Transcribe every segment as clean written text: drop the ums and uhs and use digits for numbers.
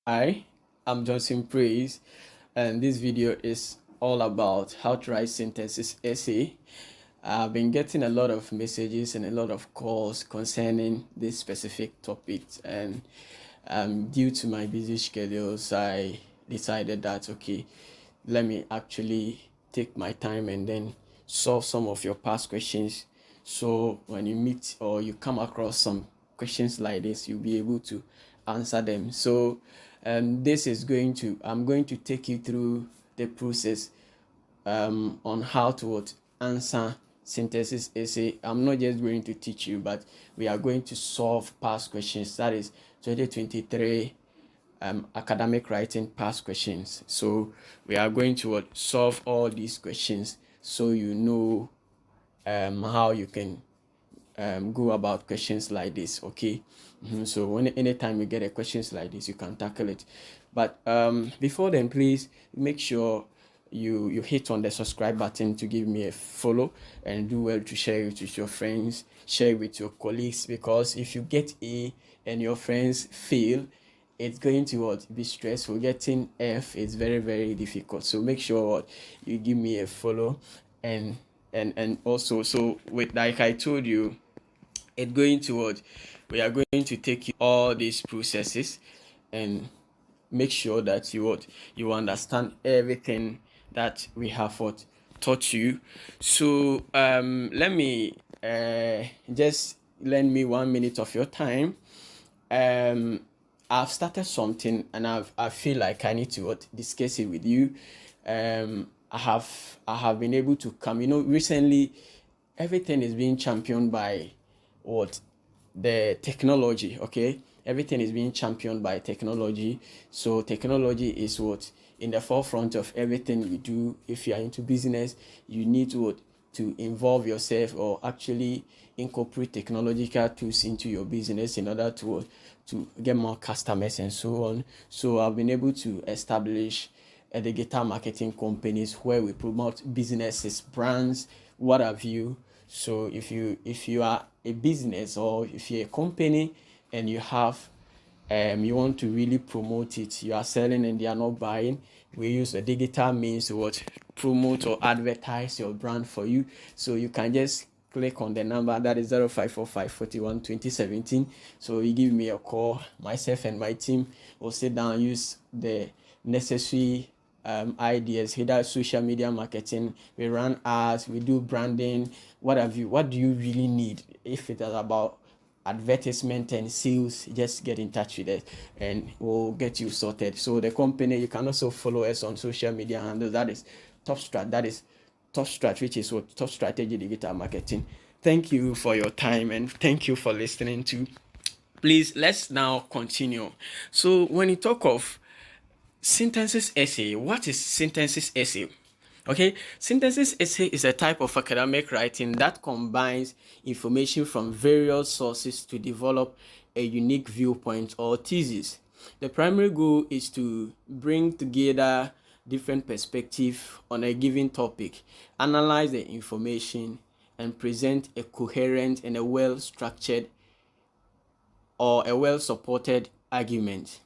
Hi, I'm Johnson Praise, and this video is all about how to write synthesis essay. I've been getting a lot of messages and a lot of calls concerning this specific topic, and due to my busy schedules, I decided that okay, let me actually take my time and then solve some of your past questions. So when you meet or you come across some questions like this, you'll be able to answer them. So this is I'm going to take you through the process on how to answer synthesis essay. I'm not just going to teach you, but we are going to solve past questions. That is 2023 academic writing past questions. So we are going to solve all these questions so you know how you can go about questions like this. Okay. So anytime you get a questions like this, you can tackle it. But before then, please make sure you hit on the subscribe button to give me a follow, and do well to share it with your friends, share it with your colleagues, because if you get A and your friends fail, it's going to be stressful. Getting F is very, very difficult. So make sure you give me a follow, and also, so with, like I told you, it's going to we are going to take you all these processes and make sure that you understand everything that we have taught you. So let me just lend me 1 minute of your time. I've started something, and I feel like I need to discuss it with you. I have been able to come. Recently, everything is being championed by what the technology. Okay, everything is being championed by technology. So technology is what in the forefront of everything you do. If you are into business, you need to involve yourself or actually incorporate technological tools into your business in order to get more customers and so on. So I've been able to establish a digital marketing companies where we promote businesses, brands, what have you. So if you are a business, or if you're a company and you want to really promote it, you are selling and they are not buying, we use the digital means to promote or advertise your brand for you. So you can just click on the number that is 0545 41 2017. So you give me a call, myself and my team will sit down, use the necessary ideas, either social media marketing, we run ads, we do branding, what have you. What do you really need? If it is about advertisement and sales, just get in touch with us and we'll get you sorted. So the company, you can also follow us on social media handles. That is Top Strat, which is what Top Strategy Digital Marketing. Thank you for your time and thank you for listening to. Please, let's now continue. So when you talk of synthesis essay, what is synthesis essay? Okay, synthesis essay is a type of academic writing that combines information from various sources to develop a unique viewpoint or thesis. The primary goal is to bring together different perspectives on a given topic, analyze the information, and present a coherent and a well-structured or a well-supported argument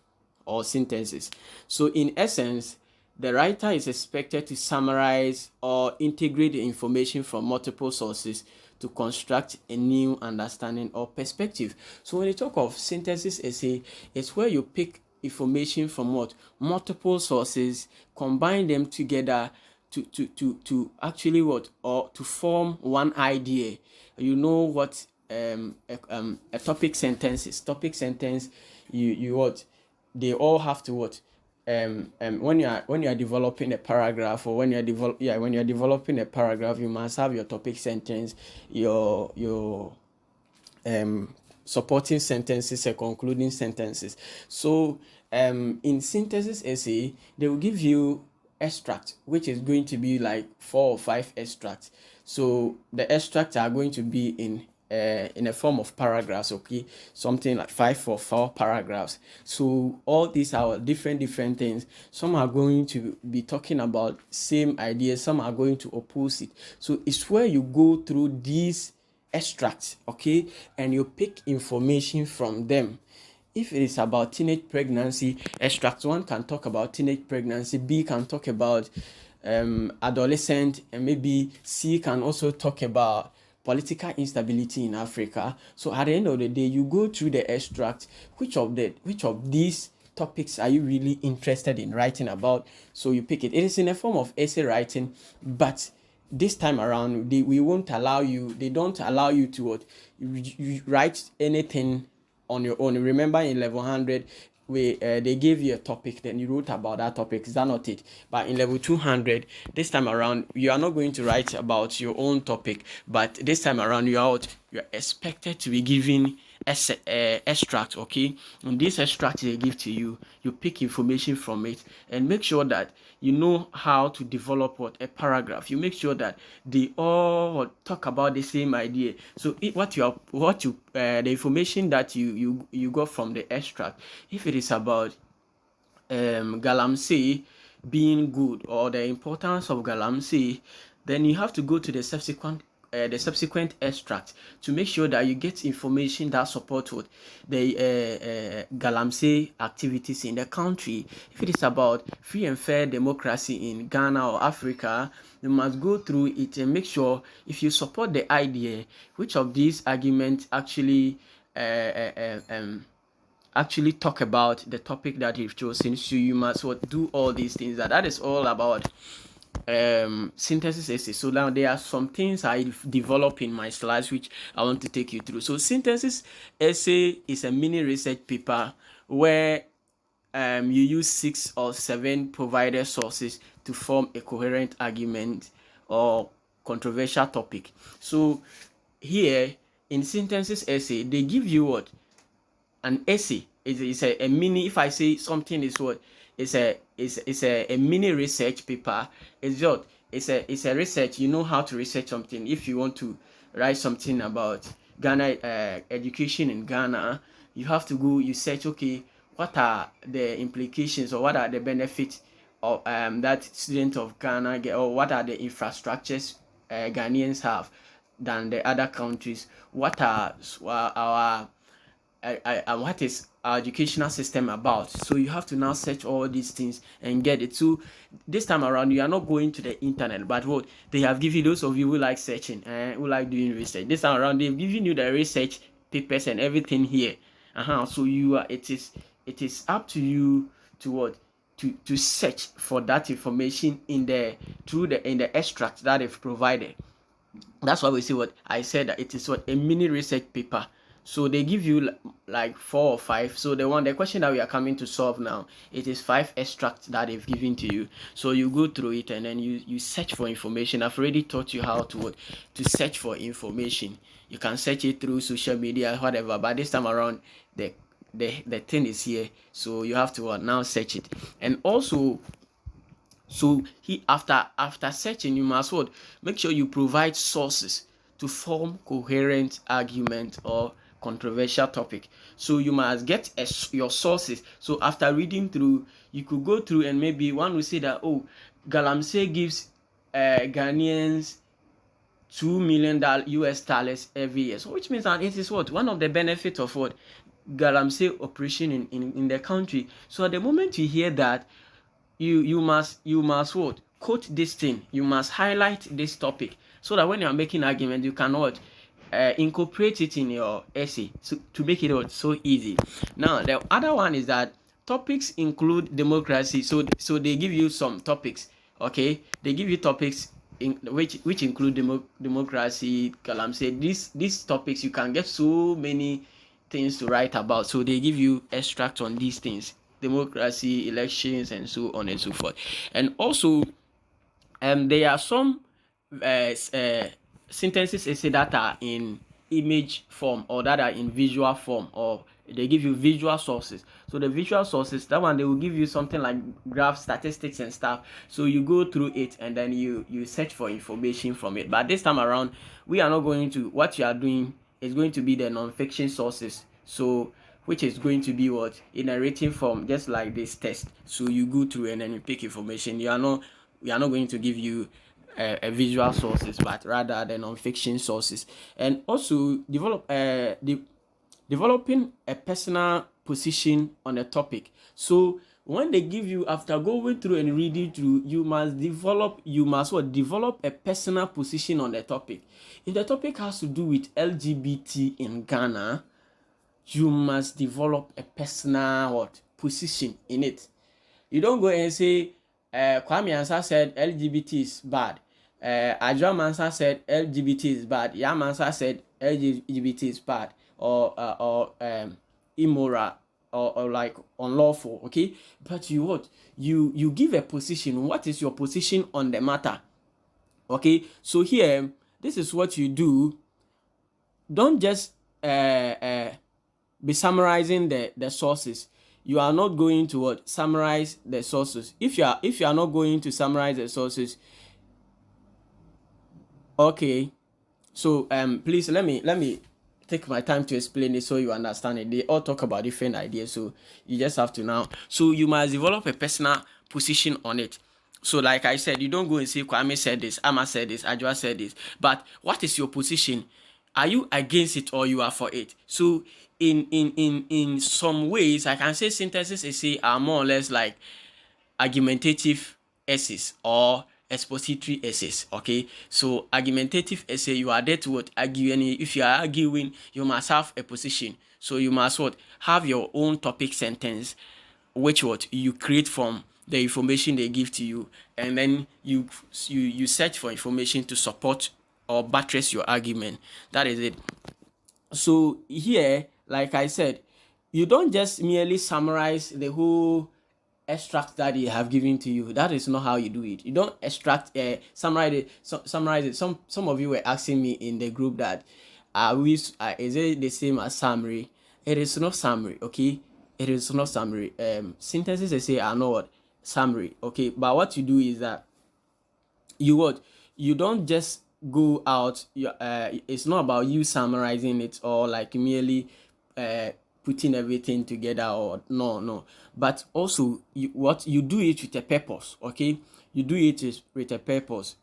or synthesis. So in essence, the writer is expected to summarize or integrate the information from multiple sources to construct a new understanding or perspective. So when you talk of synthesis essay, it's where you pick information from multiple sources, combine them together to actually or to form one idea. You know what a topic sentence is. Topic sentence, you they all have to when you are developing a paragraph, or when you're developing a paragraph, you must have your topic sentence, your supporting sentences and concluding sentences. So in synthesis essay, they will give you extract, which is going to be like 4 or 5 extracts. So the extracts are going to be in a form of paragraphs. Okay, something like 5 or 4 paragraphs. So all these are different things. Some are going to be talking about same ideas, some are going to oppose it. So it's where you go through these extracts, okay, and you pick information from them. if it is about teenage pregnancy, extract 1 can talk about teenage pregnancy, B can talk about adolescent, and maybe C can also talk about political instability in Africa. So at the end of the day, you go through the extract, which of these topics are you really interested in writing about? So you pick it. It is in a form of essay writing, but this time around, we won't allow you, they don't allow you to what, you write anything on your own. Remember in level 100, they gave you a topic, then you wrote about that topic. Is that not it? But in level 200, this time around, you are not going to write about your own topic, but this time around, you're expected to be given extract. Okay, and this extract they give to you, you pick information from it, and make sure that you know how to develop a paragraph. You make sure that they all talk about the same idea. So the information that you got from the extract, if it is about galamsey being good, or the importance of galamsey, then you have to go to the subsequent extract to make sure that you get information that support the galamsey activities in the country. If it is about free and fair democracy in Ghana or Africa, you must go through it and make sure if you support the idea, which of these arguments actually talk about the topic that you've chosen. So you must do all these things. That is all about synthesis essay. So now there are some things I develop in my slides which I want to take you through. So synthesis essay is a mini research paper where you use 6 or 7 provided sources to form a coherent argument or controversial topic. So here in synthesis essay, they give you an essay. It's a mini. If I say something is it's a mini research paper. It's a research. You know how to research something. If you want to write something about Ghana, education in Ghana, you have to go, you search, okay, what are the implications or what are the benefits of that student of Ghana get, or what are the infrastructures Ghanaians have than the other countries? What are our what is our educational system about? So you have to now search all these things and get it. So this time around, you are not going to the internet, but what they have given those of you who like searching and who like doing research, this time around they've given you the research papers and everything here. So you are, it is up to you to to search for that information in the extract that they've provided. That's why we see what I said, that it is a mini research paper. So they give you like 4 or 5. So the question that we are coming to solve now, it is 5 extracts that they've given to you. So you go through it and then you search for information. I've already taught you how to search for information. You can search it through social media, whatever. But this time around, the thing is here. So you have to now search it. And also, so after searching, you must make sure you provide sources to form coherent argument or controversial topic. So you must get your sources. So after reading through, you could go through and maybe one will say that, oh, galamsey gives Ghanaians $2 million US dollars every year. So which means that it is one of the benefits of galamsey operation in the country. So at the moment you hear that, you must quote this thing. You must highlight this topic so that when you are making argument, you cannot incorporate it in your essay, so to make it so easy. Now the other one is that topics include democracy. So they give you some topics. Okay, they give you topics which include democracy, galamsey. These topics, you can get so many things to write about. So they give you extract on these things: democracy, elections, and so on and so forth. And also there are some synthesis essay that are in image form or that are in visual form, or they give you visual sources. So the visual sources, that one, they will give you something like graph, statistics and stuff. So you go through it and then you search for information from it. But this time around, we are not going to, what you are doing is going to be the non-fiction sources. So which is going to be in a written form, just like this test. So you go through and then you pick information. We are not going to give you a visual sources, but rather the non-fiction sources. And also developing a personal position on a topic. So when they give you, after going through and reading through, you must develop a personal position on the topic. If the topic has to do with LGBT in Ghana, you must develop a personal position in it. You don't go and say, Kwame Ansah said LGBT is bad. Adjoa Mansah said LGBT is bad. Yam Ansah said LGBT is bad, or immoral, or like unlawful. Okay, but you give a position. What is your position on the matter? Okay, so here, this is what you do. Don't just be summarizing the sources. You are not going to summarize the sources. If you are not going to summarize the sources, okay. So please let me take my time to explain it so you understand it. They all talk about different ideas, so you just have to now. So you must develop a personal position on it. So like I said, you don't go and say Kwame said this, Ama said this, Adjoa said this. But what is your position? Are you against it or you are for it? So in some ways, I can say synthesis essay are more or less like argumentative essays or expository essays. Okay, so argumentative essay, you are there to argue, and if you are arguing, you must have a position. So you must have your own topic sentence, which you create from the information they give to you, and then you search for information to support or buttress your argument. That is it. So here, like I said, you don't just merely summarize the whole extract that they have given to you. That is not how you do it. You don't summarize it. Summarize it. Some of you were asking me in the group that is it the same as summary? It is not summary. Okay, it is not summary. Synthesis they say are not summary. Okay, but what you do is that you don't just go out. It's not about you summarizing it or like merely putting everything together, or no, but also you do it with a purpose. Okay, you do it with a purpose.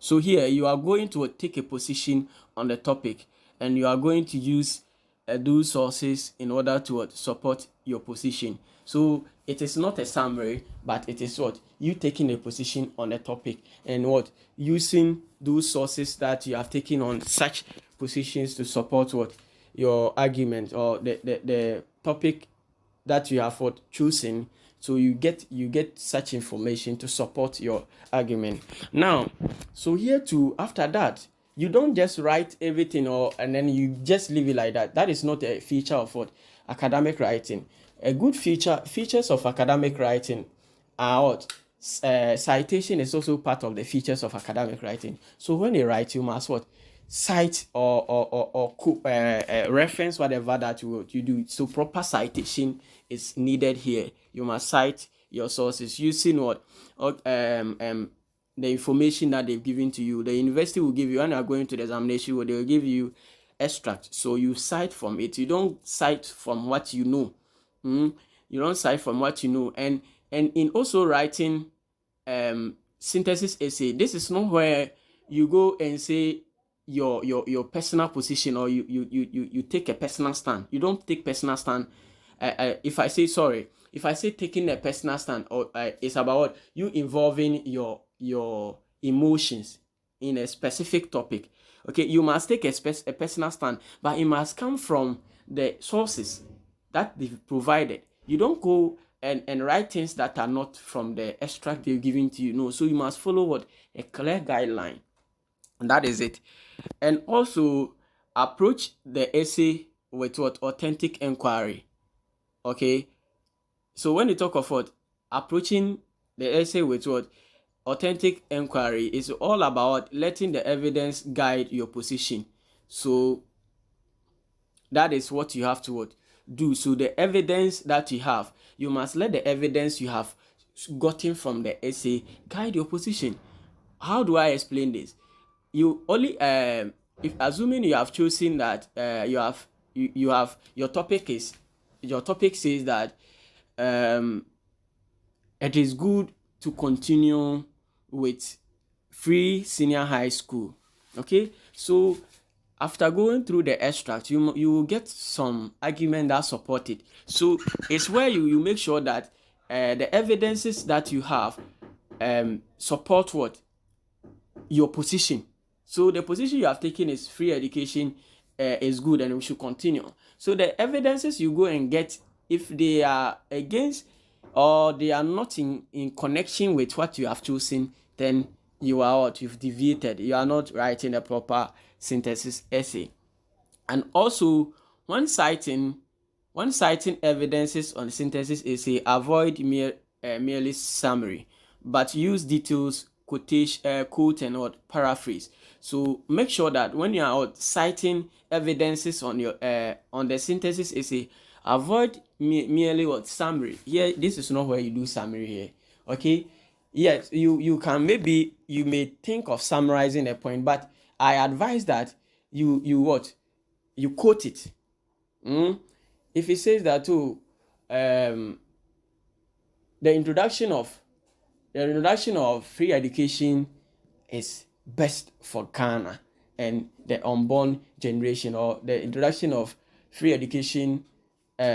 So here you are going to take a position on the topic, and you are going to use those sources in order to support your position. So it is not a summary, but it is you taking a position on a topic, and using those sources that you have taken on such positions to support your argument or the topic that you have chosen. So you get such information to support your argument. Now, so here too, after that, you don't just write everything and then you just leave it like that. That is not a feature of academic writing. A good features of academic writing are citation is also part of the features of academic writing. So when you write, you must cite or reference whatever that you do. So proper citation is needed here. You must cite your sources using the information that they've given to you. The university will give you, when you are going to the examination, they will give you extract. So you cite from it. You don't cite from what you know. You don't cite from what you know. And in also writing synthesis essay, this is not where you go and say your personal position, or you take a personal stand. You don't take personal stand. If I say taking a personal stand, or it's about you involving your emotions in a specific topic. Okay, you must take a personal stand, but it must come from the sources that they've provided. You don't go and write things that are not from the extract they've given to you. No, so you must follow a clear guideline. And that is it. And also approach the essay with authentic inquiry. Okay, so when you talk of approaching the essay with authentic inquiry, is all about letting the evidence guide your position. So that is what you have to do. So the evidence that you have, you must let the evidence you have gotten from the essay guide your position. How do I explain this? You only if assuming you have chosen that your topic says that it is good to continue with free senior high school. Okay, so after going through the extract, you will get some argument that support it. So it's where you make sure that the evidences that you have support what your position. So the position you have taken is free education is good and we should continue. So the evidences you go and get, if they are against or they are not in connection with what you have chosen, then you are what? You've deviated. You are not writing a proper synthesis essay. And also, when citing evidences on synthesis essay, avoid merely summary, but use details, quotation, quote, and what paraphrase. So make sure that when you are citing evidences on your on the synthesis essay, avoid merely what summary. Here, this is not where you do summary here. Okay. Yes, you can, maybe you may think of summarizing a point, but I advise that you what you quote it. If it says that too, the introduction of free education is best for Ghana and the unborn generation, or the introduction of free education,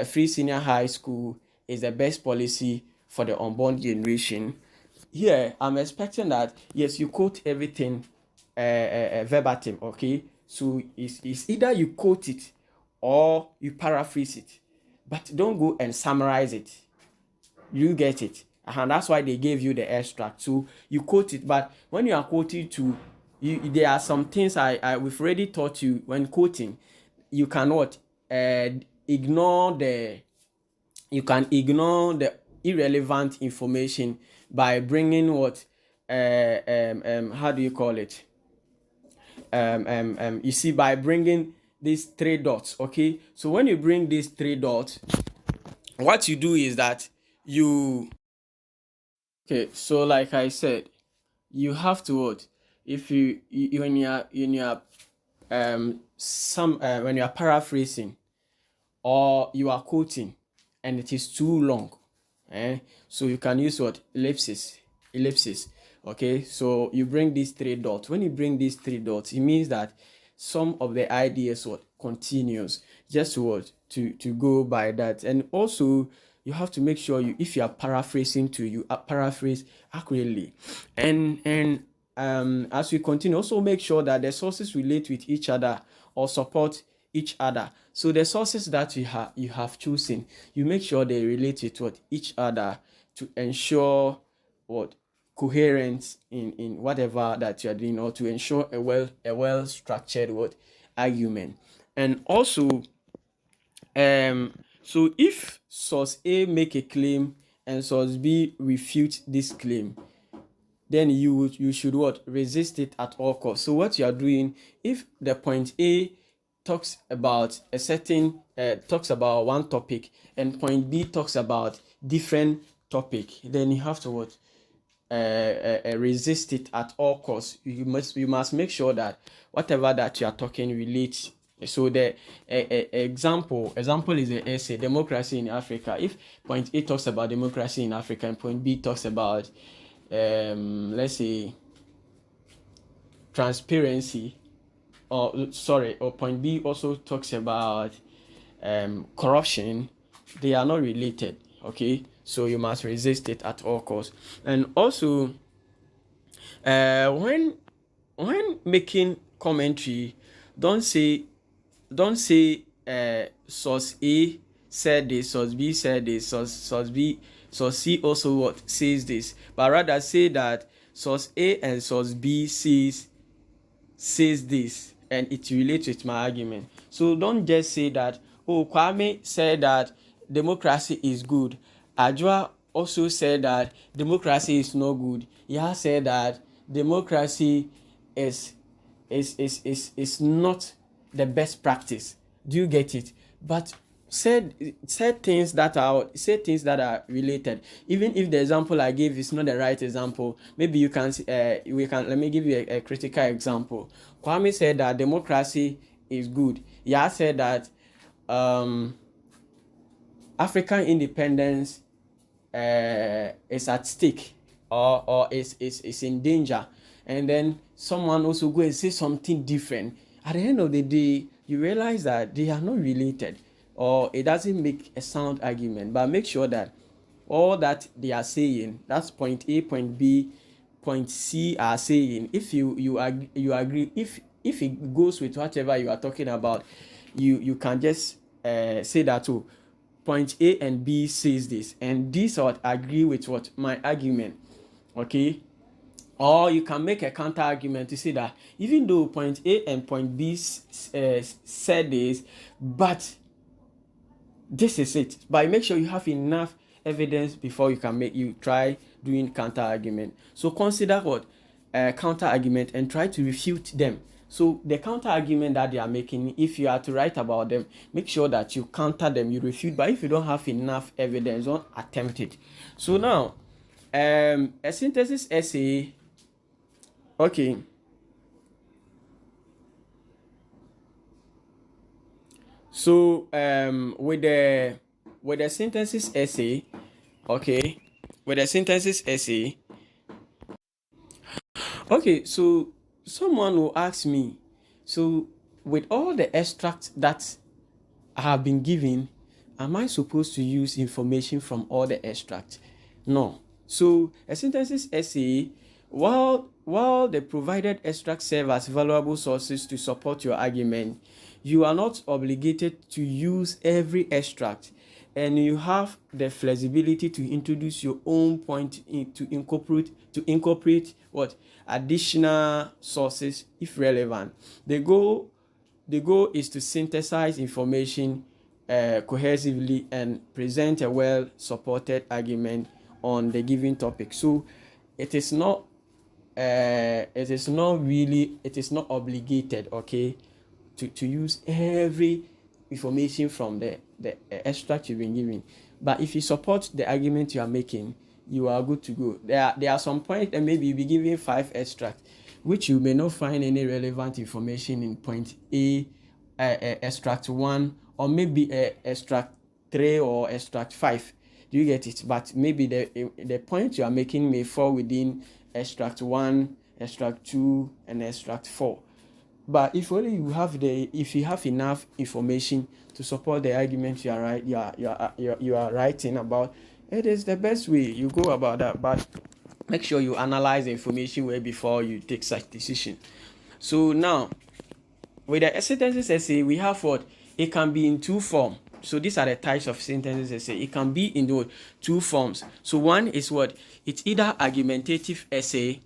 free senior high school is the best policy for the unborn generation. Here, I'm expecting that, yes, you quote everything verbatim, okay? So it's either you quote it or you paraphrase it, but don't go and summarize it. You get it? And that's why they gave you the extract. So you quote it, but when you are quoting there are some things we've already taught you when quoting. You cannot ignore the irrelevant information by bringing what how do you call it? You see, by bringing these three dots. Okay, so when you bring these three dots, what you do is that okay, so like I said, you have to what, if when you are paraphrasing or you are quoting and it is too long, so you can use what, ellipsis. Okay, so you bring these three dots. When you bring these three dots, it means that some of the ideas what continues, just what to go by that. And also you have to make sure if you are paraphrasing you paraphrase accurately. And as we continue, also make sure that the sources relate with each other or support each other. So the sources that you have chosen, you make sure they relate with what each other to ensure what coherence in whatever that you are doing, or to ensure a well structured what argument. And also so if source A make a claim and source B refute this claim, then you should what, resist it at all costs. So what you are doing, if the point A talks about a certain talks about one topic and point B talks about different topic, then you have to what, resist it at all costs. You must make sure that whatever that you are talking relates. So the example is the essay Democracy in Africa. If point A talks about democracy in Africa and point B talks about let's say transparency, or point B also talks about corruption, they are not related. Okay, so you must resist it at all costs. And also when making commentary, don't say source A said this, source B said this, source C also what says this, but rather say that source A and source B says this and it relates with my argument. So don't just say that, oh, Kwame said that democracy is good, Ajwa also said that democracy is not good, Yah said that democracy is not the best practice. Do you get it? But say things that are related. Even if the example I gave is not the right example, maybe you can let me give you a critical example. Kwame said that democracy is good. Yah said that African independence is at stake, or is in danger. And then someone also go and say something different. at the end of the day, you realize that they are not related, or it doesn't make a sound argument. But make sure that all that they are saying, that's point A, point B, point C are saying, if you agree, if it goes with whatever you are talking about, you can just say that, oh, point A and B says this, and this would agree with what my argument. Okay. Or you can make a counter argument to say that even though point A and point B said this, but this is it. But make sure you have enough evidence before you try doing counter argument. So consider what counter argument and try to refute them. So the counter argument that they are making, if you are to write about them, make sure that you counter them, you refute. But if you don't have enough evidence, don't attempt it. So now, a synthesis essay. Okay. So with the synthesis essay, okay, with the synthesis essay, okay, so someone will ask me, so with all the extracts that I have been given, am I supposed to use information from all the extracts? No. So a synthesis essay, while the provided extracts serve as valuable sources to support your argument, you are not obligated to use every extract, and you have the flexibility to introduce your own point to incorporate what additional sources if relevant. The goal is to synthesize information cohesively and present a well-supported argument on the given topic. So it is not obligated, okay, to use every information from the extract you've been given. But if you support the argument you are making, you are good to go. There are some points that maybe you'll be given 5 extracts, which you may not find any relevant information in point A, extract 1, or maybe extract 3 or extract 5. Do you get it? But maybe the point you are making may fall within extract 1, extract 2, and extract 4. But if you have enough information to support the argument you are writing about, it is the best way you go about that. But make sure you analyze the information well before you take such decision. So now, with the synthesis essay, we have what it can be in 2 forms. So these are the types of synthesis essay. It can be in 2 forms. So one is what it's either argumentative essay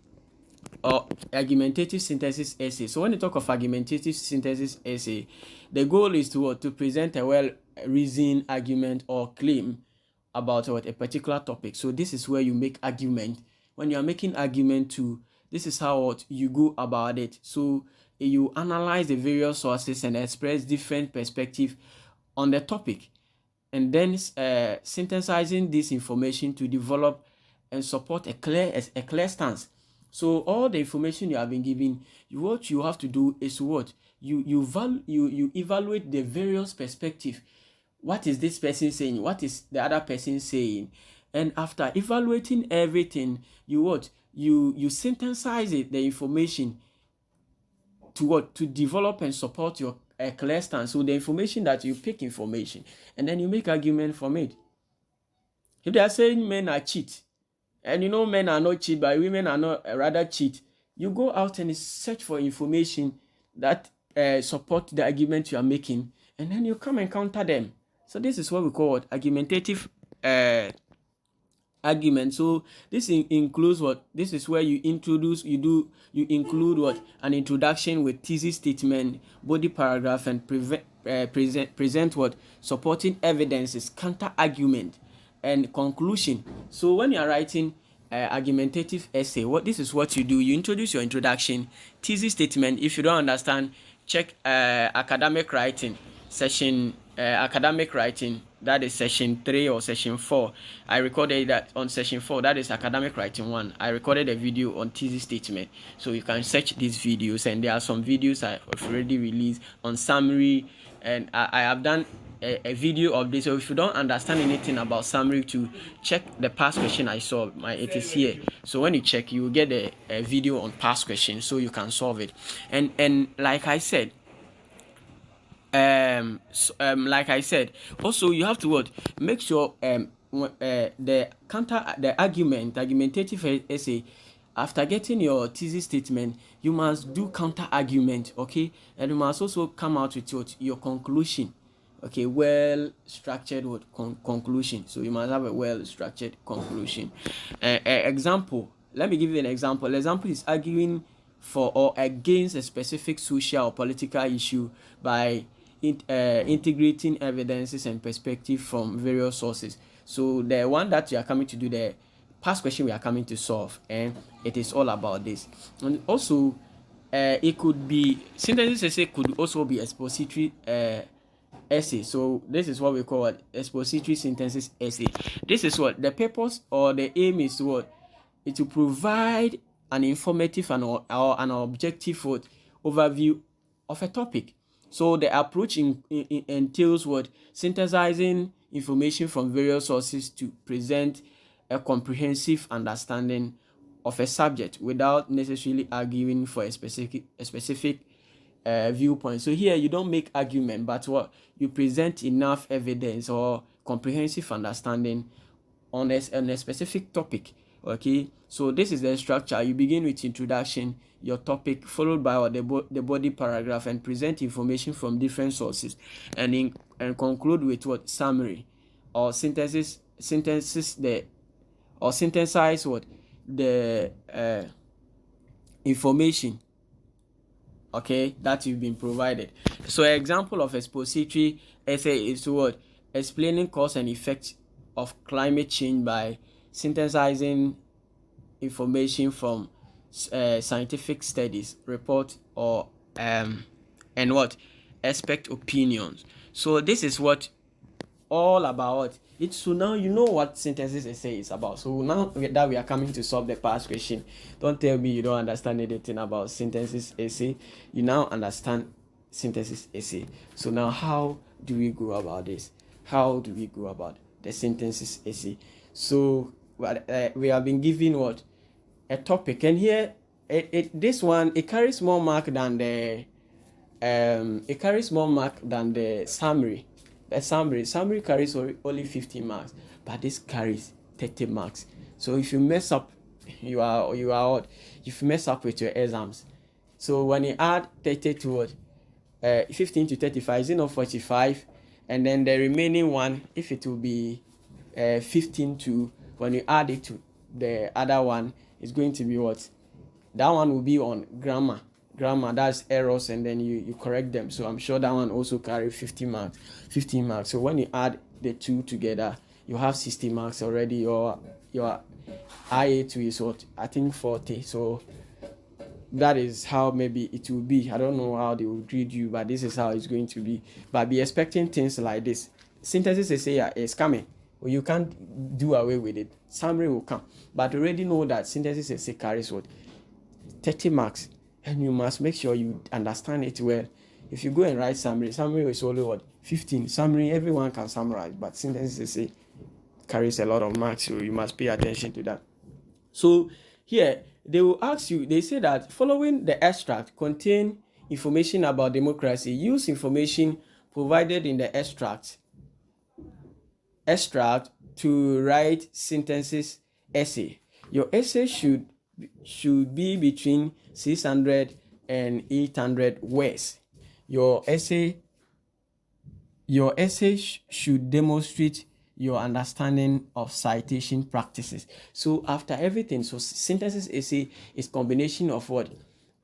or argumentative synthesis essay. So when you talk of argumentative synthesis essay, the goal is to present a well-reasoned argument or claim about a particular topic. So this is where you make argument. When you are making argument this is how you go about it. So you analyze the various sources and express different perspectives on the topic, and then synthesizing this information to develop and support a clear stance. So all the information you have been given, what you have to do is you evaluate the various perspectives. What is this person saying? What is the other person saying? And after evaluating everything, you synthesize the information to develop and support your clear stance. So the information that you pick information, and then you make argument from it. If they are saying men are cheat, and men are not cheat, but women are not rather cheat, you go out and search for information that support the argument you are making, and then you come and counter them. So this is what we call argumentative argument. So this includes this is where you include an introduction with thesis statement, body paragraph, and present supporting evidences, counter argument, and conclusion. So when you are writing argumentative essay, this is what you do. You introduce your introduction, thesis statement. If you don't understand, check academic writing session. Academic writing, that is session 3 or session 4. I recorded that on session 4. That is academic writing 1. I recorded a video on thesis statement, so you can search these videos, and there are some videos I have already released on summary, and I have done a video of this. So if you don't understand anything about summary, to check the past question I saw, it is here. So when you check, you will get a video on past questions, so you can solve it. And like I said, like I said, also you have to what, make sure the argumentative essay, after getting your thesis statement, you must do counter argument, okay, and you must also come out with your conclusion, okay, well structured what conclusion. So you must have a well structured conclusion. Example, let me give you an example. Example is arguing for or against a specific social or political issue by integrating evidences and perspective from various sources. So the one that you are coming to do, the past question we are coming to solve, and it is all about this. And also it could be synthesis essay, could also be expository essay. So this is what we call what, expository synthesis essay. This is what the purpose or the aim is, what it to provide an informative and or an objective what overview of a topic. So the approach entails what, synthesizing information from various sources to present a comprehensive understanding of a subject without necessarily arguing for a specific viewpoint. So here you don't make argument, but what you present enough evidence or comprehensive understanding on a specific topic. Okay, so this is the structure. You begin with introduction, your topic, followed by the body paragraph, and present information from different sources, and conclude with what, summary or synthesis the or synthesize what the information, okay, that you've been provided. So an example of expository essay is what, explaining cause and effect of climate change by synthesizing information from scientific studies, report, or and what, expert opinions. So this is what all about it. So now you know what synthesis essay is about. So now that we are coming to solve the past question, don't tell me you don't understand anything about synthesis essay. You now understand synthesis essay. So now how do we go about this? How do we go about the synthesis essay? So we have been given what, a topic, and here this one, it carries more mark than the summary. The summary carries only 15 marks, but this carries 30 marks. So if you mess up, you are out. If you mess up with your exams, so when you add 30 to what, 15 to 35, is it not 45? And then the remaining one, if it will be 15 to, when you add it to the other one, it's going to be what, that one will be on grammar, that's errors, and then you correct them. So I'm sure that one also carry 15 marks. So when you add the two together, you have 60 marks already. Your IA2 is what, I think 40. So that is how maybe it will be. I don't know how they will grade you, but this is how it's going to be. But be expecting things like this. Synthesis essay is coming. Well, you can't do away with it. Summary will come, but already know that synthesis essay carries what, 30 marks, and you must make sure you understand it well. If you go and write summary is only what, 15. Summary, everyone can summarize, but synthesis essay carries a lot of marks, so you must pay attention to that. So here they will ask you, they say that following the extract contain information about democracy. Use information provided in the extract to write synthesis essay. Your essay should be between 600 and 800 words. Your essay should demonstrate your understanding of citation practices. So after everything, so synthesis essay is combination of what,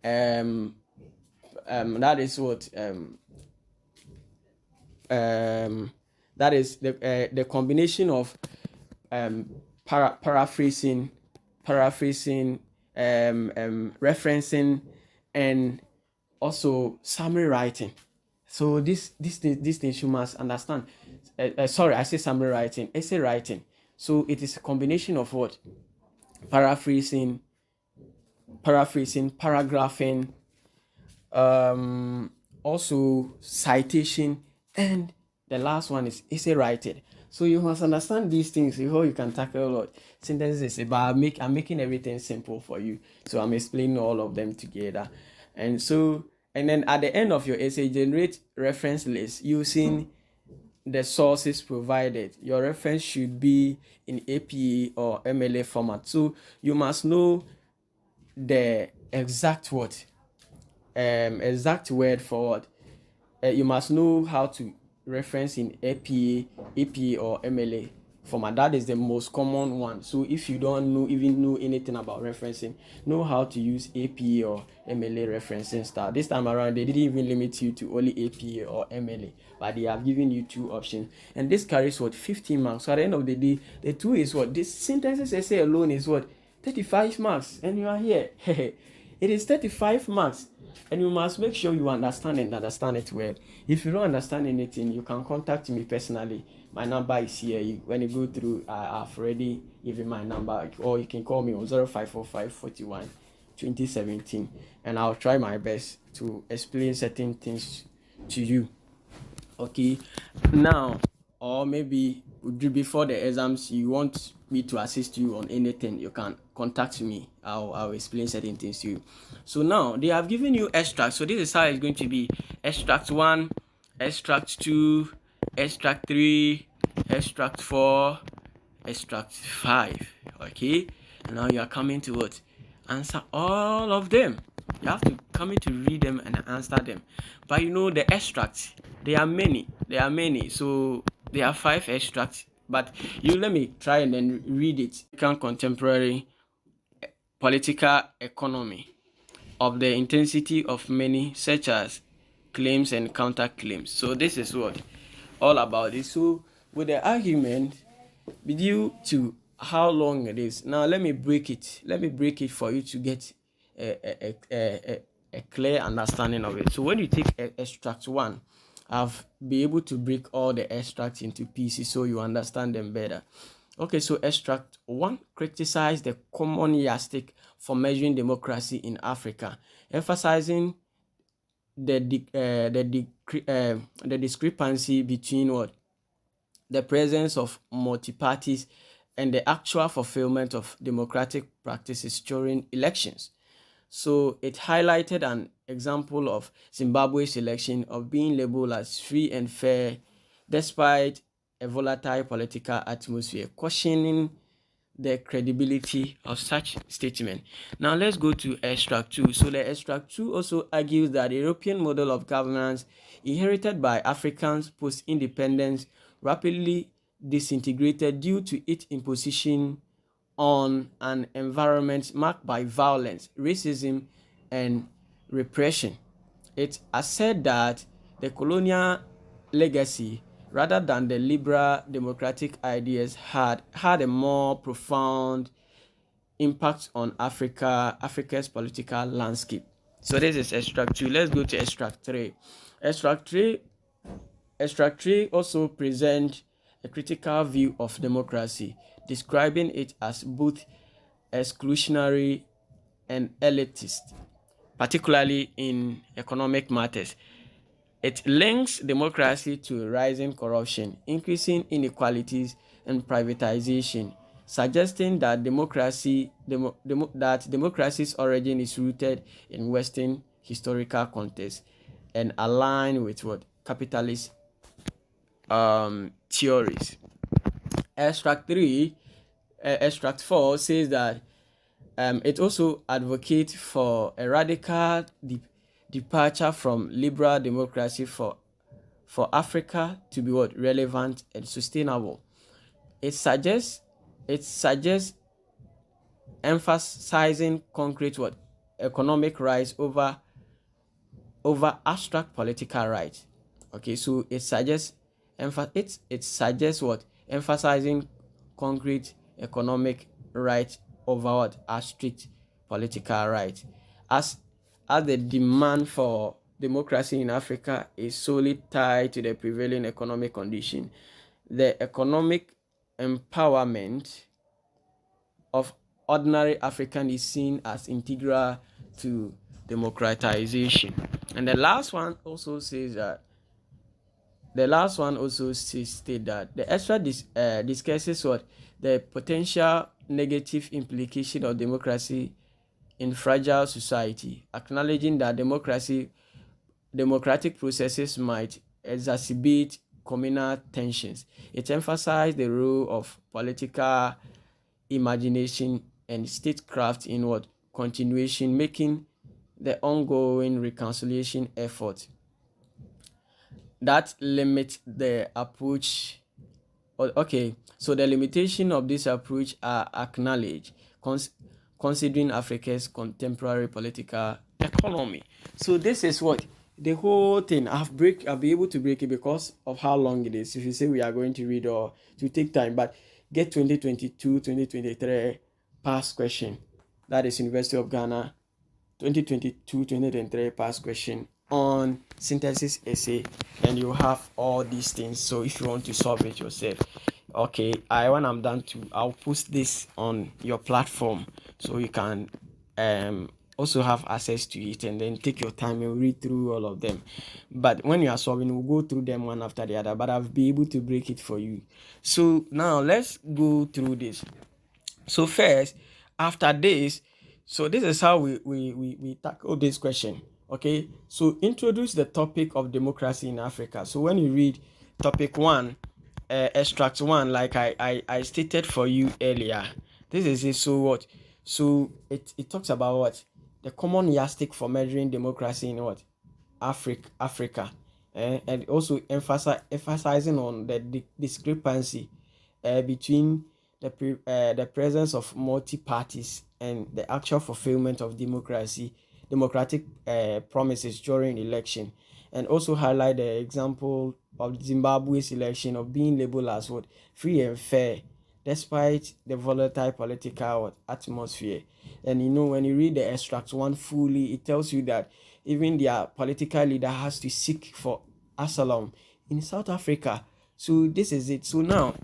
that is what, that is the combination of paraphrasing, referencing, and also summary writing. So this thing you must understand. Sorry, I say summary writing, essay writing. So it is a combination of what, paraphrasing, paragraphing, also citation, and the last one is essay writing. So you must understand these things before you can tackle a lot. Synthesis is about I'm making everything simple for you. So I'm explaining all of them together. And so And then at the end of your essay, generate reference list using the sources provided. Your reference should be in APA or MLA format. So you must know the exact exact word for what. You must know how to reference in APA or MLA format. That is the most common one. So if you don't even know anything about referencing, know how to use APA or MLA referencing style. This time around, they didn't even limit you to only APA or MLA, but they have given you two options. And this carries what, 15 marks. So at the end of the day, the two is what, this sentences essay alone is what, 35 marks, and you are here. It is 35 marks, and you must make sure you understand it well. If you don't understand anything, you can contact me personally. My number is here. When you go through, I've already given my number, or you can call me on 0545 41 2017, and I'll try my best to explain certain things to you. Okay, now, or maybe before the exams you want me to assist you on anything, you can contact me. I'll explain certain things to you. So now they have given you extracts. So this is how it's going to be: extract 1, extract 2, extract 3, extract 4, extract 5. Okay, and now you are coming to what? Answer all of them. You have to come in to read them and answer them. But you know the extracts, there are many. So there are 5 extracts. But let me try and then read it. Contemporary political economy of the intensity of many, such as claims and counterclaims. So this is what all about it. So with the argument, due to how long it is. Now let me break it for you to get a clear understanding of it. So when you take extract 1, I've been able to break all the extracts into pieces so you understand them better. Okay, so extract 1 criticize the common yardstick for measuring democracy in Africa, emphasizing the discrepancy between what the presence of multi-parties and the actual fulfillment of democratic practices during elections. So it highlighted an example of Zimbabwe's election of being labeled as free and fair despite a volatile political atmosphere, questioning the credibility of such statement. Now let's go to extract 2. So the extract 2 also argues that the European model of governance inherited by Africans post-independence rapidly disintegrated due to its imposition on an environment marked by violence, racism, and repression. It has said that the colonial legacy, rather than the liberal democratic ideas, had a more profound impact on Africa's political landscape. So this is extract 2. Let's go to extract 3. Extract 3 also presents a critical view of democracy, describing it as both exclusionary and elitist, particularly in economic matters. It links democracy to rising corruption, increasing inequalities, and privatization, suggesting that democracy's origin is rooted in Western historical context and aligned with what capitalist theories. Extract 4 says that it also advocates for a radical departure from liberal democracy for Africa to be what relevant and sustainable. It suggests emphasizing concrete what economic rights over abstract political rights. Okay, so it suggests what emphasizing concrete economic rights over what abstract political rights, as the demand for democracy in Africa is solely tied to the prevailing economic condition. The economic empowerment of ordinary African is seen as integral to democratization. And the last one also states that the extra discusses what the potential negative implication of democracy in fragile society, acknowledging that democracy democratic processes might exacerbate communal tensions. It emphasized the role of political imagination and statecraft in what continuation, making the ongoing reconciliation effort that limit the approach. Okay, so the limitation of this approach are acknowledged, considering Africa's contemporary political economy. So this is what the whole thing. I'll be able to break it because of how long it is. If you say we are going to read or to take time, but get 2022, 2023 past question. That is University of Ghana 2022-2023 past question on synthesis essay, and you have all these things. So if you want to solve it yourself, okay, when I'm done I'll post this on your platform so you can also have access to it, and then take your time and read through all of them. But when you are solving, we'll go through them one after the other, but I'll be able to break it for you. So now let's go through this. So first, after this, so this is how we tackle this question. Okay, so introduce the topic of democracy in Africa. So when you read topic one, extract one, like I stated for you earlier, this is it. So what? So it talks about what? The common yardstick for measuring democracy in what? Africa, and also emphasizing on the discrepancy between the presence of multi parties and the actual fulfillment of democratic promises during election, and also highlight the example of Zimbabwe's election of being labeled as what, free and fair, despite the volatile political atmosphere. And when you read the extract one fully, it tells you that even their political leader has to seek for asylum in South Africa. So this is it. So now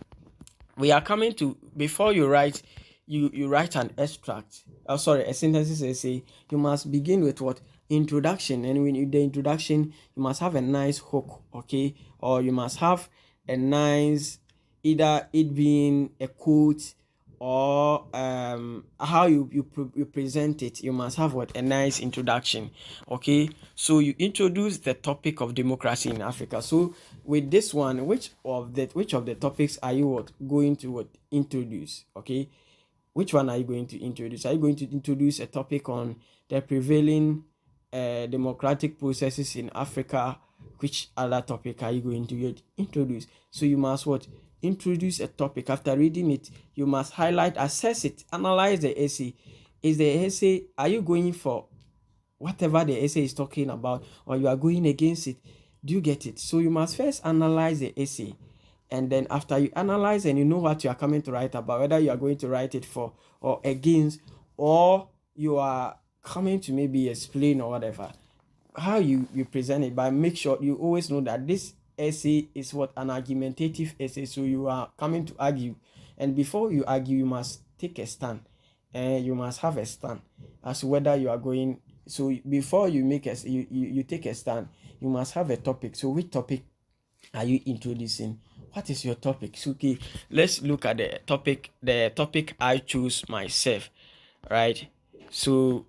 we are coming to, before you write, you write an extract, a synthesis essay, you must begin with what? Introduction. And when you the introduction, you must have a nice hook, okay? Or you must have a nice, either it being a quote or how you present it. You must have what? A nice introduction, okay? So you introduce the topic of democracy in Africa. So with this one, which of the topics are you going to introduce? Okay, which one are you going to introduce? Are you going to introduce a topic on the prevailing democratic processes in Africa? Which other topic are you going to introduce? So you must introduce a topic. After reading it, you must highlight, assess it, analyze the essay. Are you going for whatever the essay is talking about, or you are going against it? Do you get it? So you must first analyze the essay, and then after you analyze and you know what you are coming to write about, whether you are going to write it for or against, or you are coming to maybe explain or whatever, how you present it. But make sure you always know that this essay is an argumentative essay. So you are coming to argue, and before you argue, you must take a stand, and you must have a stand as to whether you are going. So before you make you take a stand, you must have a topic. So which topic are you introducing? What is your topic? So, okay, let's look at the topic I choose myself, right? So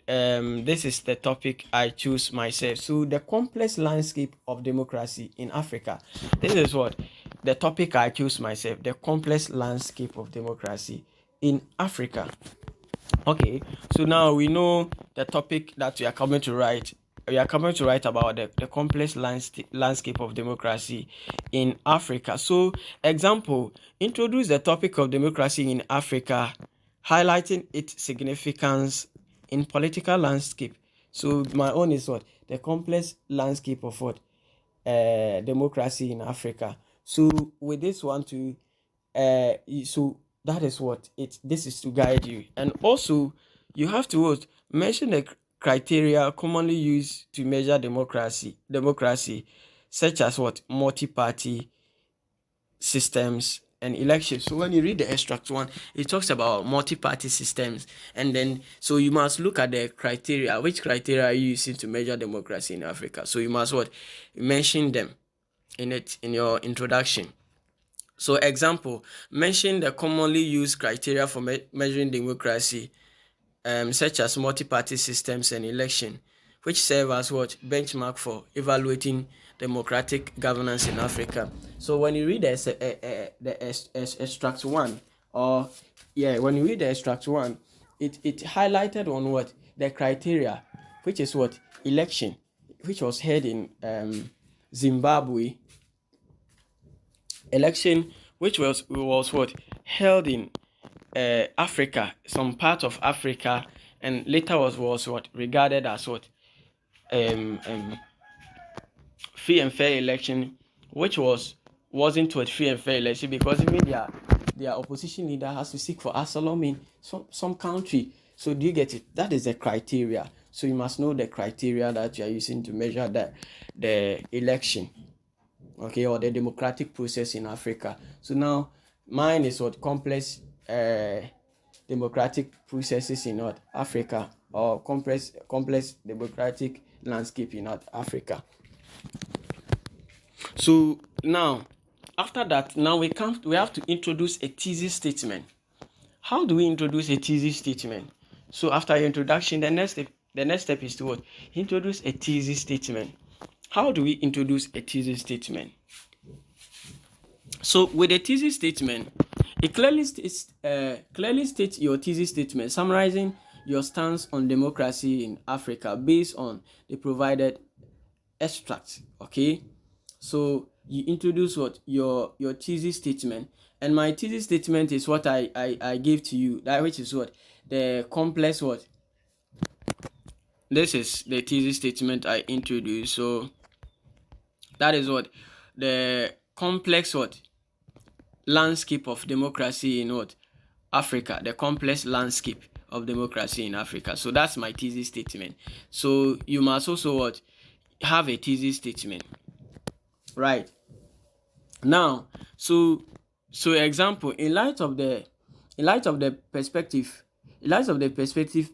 this is the topic I choose myself. So the complex landscape of democracy in Africa. This is what the topic I choose myself, the complex landscape of democracy in Africa. Okay, so now we know the topic that we are coming to write. We are coming to write about the complex landscape of democracy in Africa. So, example, introduce the topic of democracy in Africa, highlighting its significance in political landscape. So, my own is what? The complex landscape of what? Democracy in Africa. So, with this one to so that is what this is to guide you. And also you have to mention the criteria commonly used to measure democracy, such as multi-party systems and elections. So when you read the extract one, it talks about multi-party systems, and then so you must look at the criteria. Which criteria are you using to measure democracy in Africa? So you must mention them in your introduction. So example, mention the commonly used criteria for measuring democracy, such as multi-party systems and election, which serve as what benchmark for evaluating democratic governance in Africa. So when you read the extract one, or yeah, when you read the extract one, it highlighted on what the criteria, which is what election, which was held in Zimbabwe, election which was what held in Africa, some part of Africa, and later was what regarded as what free and fair election, which wasn't what free and fair election, because even their opposition leader has to seek for asylum in some country. So do you get it? That is the criteria. So you must know the criteria that you are using to measure the election, okay, or the democratic process in Africa. So now mine is what complex democratic processes in North Africa, or complex democratic landscape in North Africa. So now, after that, now we have to introduce a thesis statement. How do we introduce a thesis statement? So after your introduction, the next step is to what? Introduce a thesis statement. How do we introduce a thesis statement? So with a thesis statement, it clearly states your thesis statement, summarizing your stance on democracy in Africa based on the provided extract. Okay, so you introduce what your thesis statement, and my thesis statement is what I gave to you, that which is what the complex what. This is the thesis statement I introduced. So that is what the complex what landscape of democracy in what Africa, the complex landscape of democracy in Africa. So that's my thesis statement. So you must also what have a thesis statement, right? Now, so example, in light of the perspective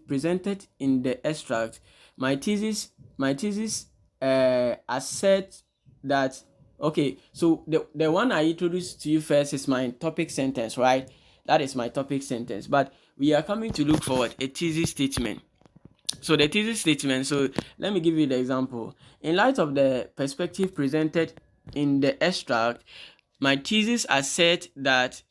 presented in the extract, my thesis assert that, okay, so the one I introduced to you first is my topic sentence, right? That is my topic sentence, but we are coming to look for a thesis statement. So the thesis statement, so let me give you the example. In light of the perspective presented in the extract, my thesis assert that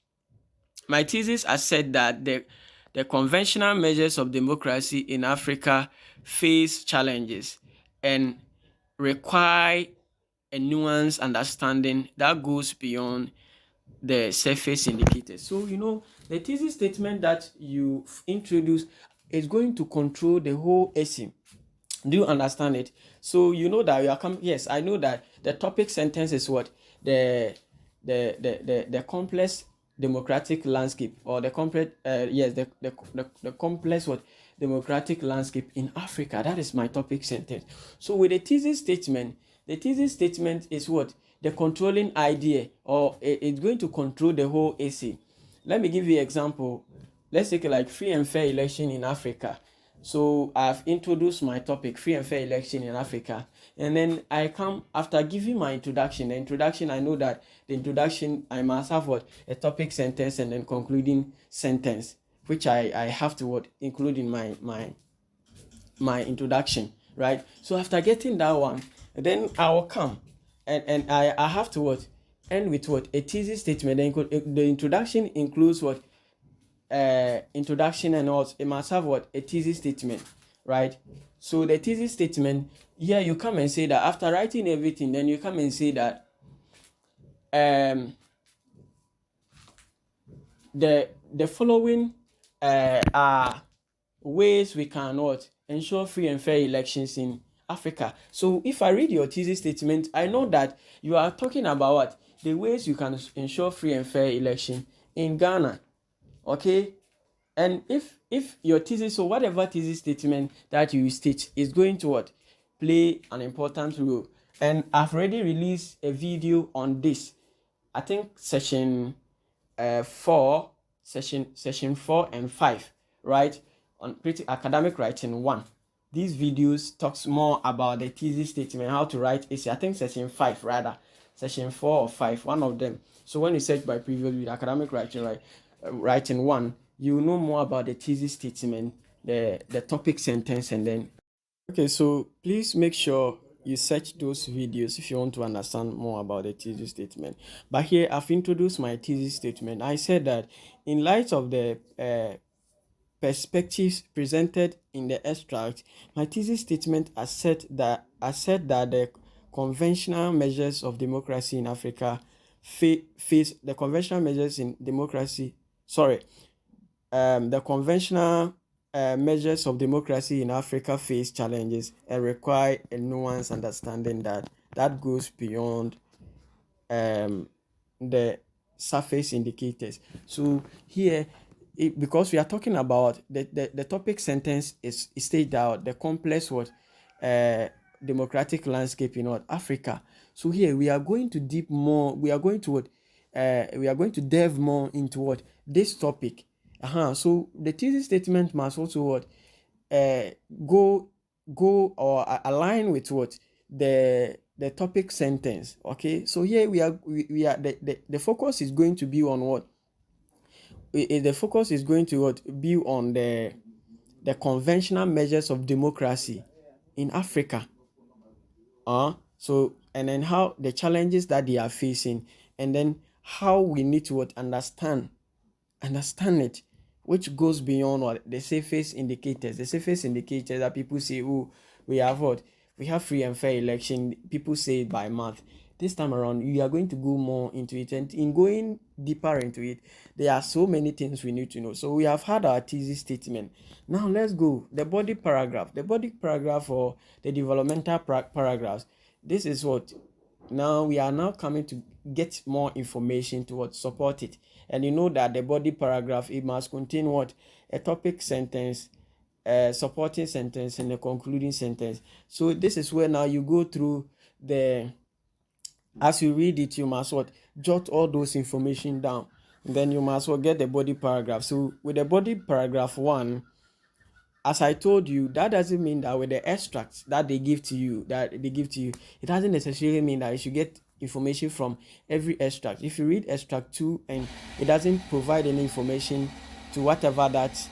the conventional measures of democracy in Africa face challenges and require a nuanced understanding that goes beyond the surface indicators. So the thesis statement that you introduce is going to control the whole essay. Do you understand it? So you know that you are coming. Yes, I know that the topic sentence is what the complex democratic landscape, or the complex the complex what democratic landscape in Africa. That is my topic sentence. So with the thesis statement is what the controlling idea, or it's going to control the whole essay. Let me give you an example. Let's take like free and fair election in Africa. So I've introduced my topic, free and fair election in Africa, and then I come after giving my introduction. The introduction, I know that the introduction I must have what a topic sentence and then concluding sentence, which I have to what include in my introduction, right? So after getting that one, then I will come and I have to what end with what a thesis statement. Then the introduction includes what introduction, and also it must have what a thesis statement, right? So the thesis statement, here you come and say that after writing everything, then you come and say that the following are ways we cannot ensure free and fair elections in Africa. So if I read your thesis statement, I know that you are talking about what the ways you can ensure free and fair election in Ghana. Okay, and if your thesis, so whatever thesis statement that you state is going to what play an important role, and I've already released a video on this. I think session 4 and 5, right, on pretty academic writing 1. These videos talks more about the thesis statement, how to write essay. I think session 5 rather, session 4 or 5, one of them. So when you search by previous with academic writing, right, writing 1, you know more about the thesis statement, the topic sentence, and then Okay, so please make sure you search those videos if you want to understand more about the thesis statement. But here I've introduced my thesis statement. I said that in light of the perspectives presented in the extract, my thesis statement assert that the conventional measures of democracy in Africa face the conventional measures in democracy. Sorry, the conventional measures of democracy in Africa face challenges and require a nuanced understanding that goes beyond um, the surface indicators. So here, because we are talking about the topic sentence is stated out the complex what uh, democratic landscape in North Africa. So here we are going to deep more. We are going to what we are going to delve more into what this topic. So the thesis statement must also what uh, go or align with what the topic sentence. Okay, so here we are the focus is going to be on what the focus is going to what be on the conventional measures of democracy in Africa. So and then how the challenges that they are facing, and then how we need to what understand it, which goes beyond what the surface indicators. The surface indicators that people say, oh, we have what? We have free and fair election. People say it by math. This time around, we are going to go more into it. And in going deeper into it, there are so many things we need to know. So we have had our thesis statement. Now let's go. The body paragraph. The body paragraph or the developmental paragraphs. This is what now we are now coming to get more information to what support it. And you know that the body paragraph, it must contain what? A topic sentence, a supporting sentence, and a concluding sentence. So this is where now you go through as you read it, you must what? Jot all those information down. And then you must what? Get the body paragraph. So with the body paragraph 1, as I told you, that doesn't mean that with the extracts that they give to you, it doesn't necessarily mean that you should get information from every extract. If you read extract 2 and it doesn't provide any information to whatever that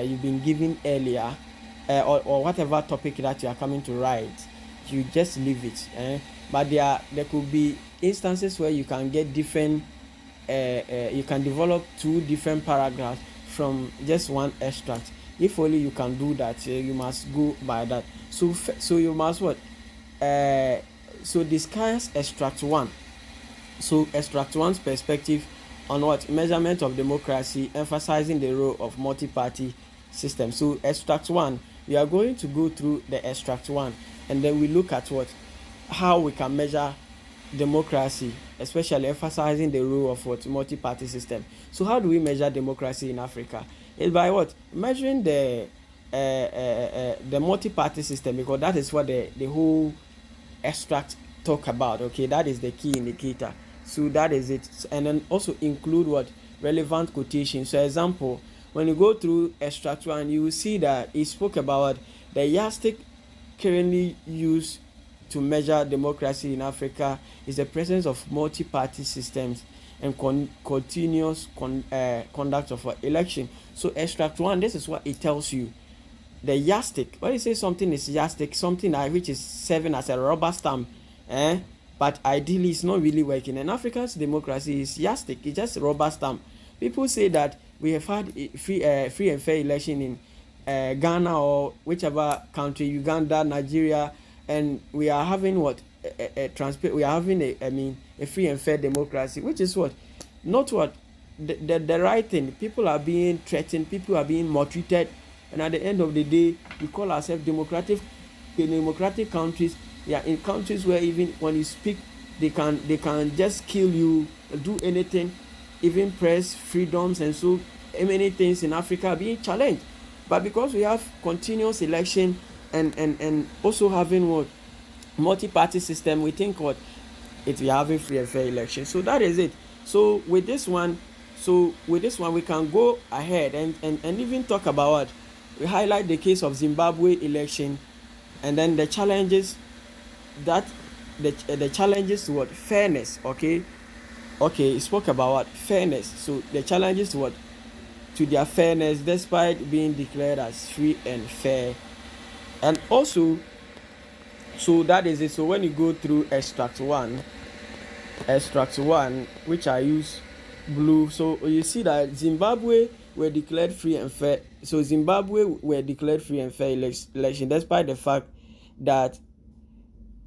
you've been given earlier, or whatever topic that you are coming to write, you just leave it. But there could be instances where you can get different, you can develop 2 different paragraphs from just one extract. If only you can do that, you must go by that. So you must what? So discuss extract 1. So extract 1's perspective on what? Measurement of democracy, emphasizing the role of multi-party system. So extract 1, we are going to go through the extract 1, and then we look at what? How we can measure democracy, especially emphasizing the role of what? Multi-party system. So how do we measure democracy in Africa? It's by what? Measuring the multi-party system, because that is what the whole extract talk about. Okay, that is the key indicator. So that is it. And then also include what? Relevant quotations. So example, when you go through extract 1, you will see that it spoke about the yardstick currently used to measure democracy in Africa is the presence of multi-party systems and continuous conduct of election. So extract 1, this is what it tells you. The yardstick, when you say something is yardstick, something which is serving as a rubber stamp, but ideally it's not really working. And Africa's democracy is yardstick, it's just a rubber stamp. People say that we have had free and fair election in Ghana or whichever country, Uganda, Nigeria, and we are having what? We are having a free and fair democracy, which is what? Not what? The right thing. People are being threatened, people are being maltreated, and at the end of the day, we call ourselves democratic countries. Yeah, in countries where even when you speak, they can just kill you, do anything, even press freedoms, and so many things in Africa are being challenged. But because we have continuous election and also having what? Multi-party system, we think what? We are having free and fair election. So that is it. So with this one we can go ahead and even talk about what? We highlight the case of Zimbabwe election, and then the challenges that the challenges to what? Fairness. Okay, spoke about what? Fairness. So the challenges to what? To their fairness, despite being declared as free and fair And also, so that is it. So when you go through extract one, which I use blue, so you see that Zimbabwe were declared free and fair. So Zimbabwe were declared free and fair election, despite the fact that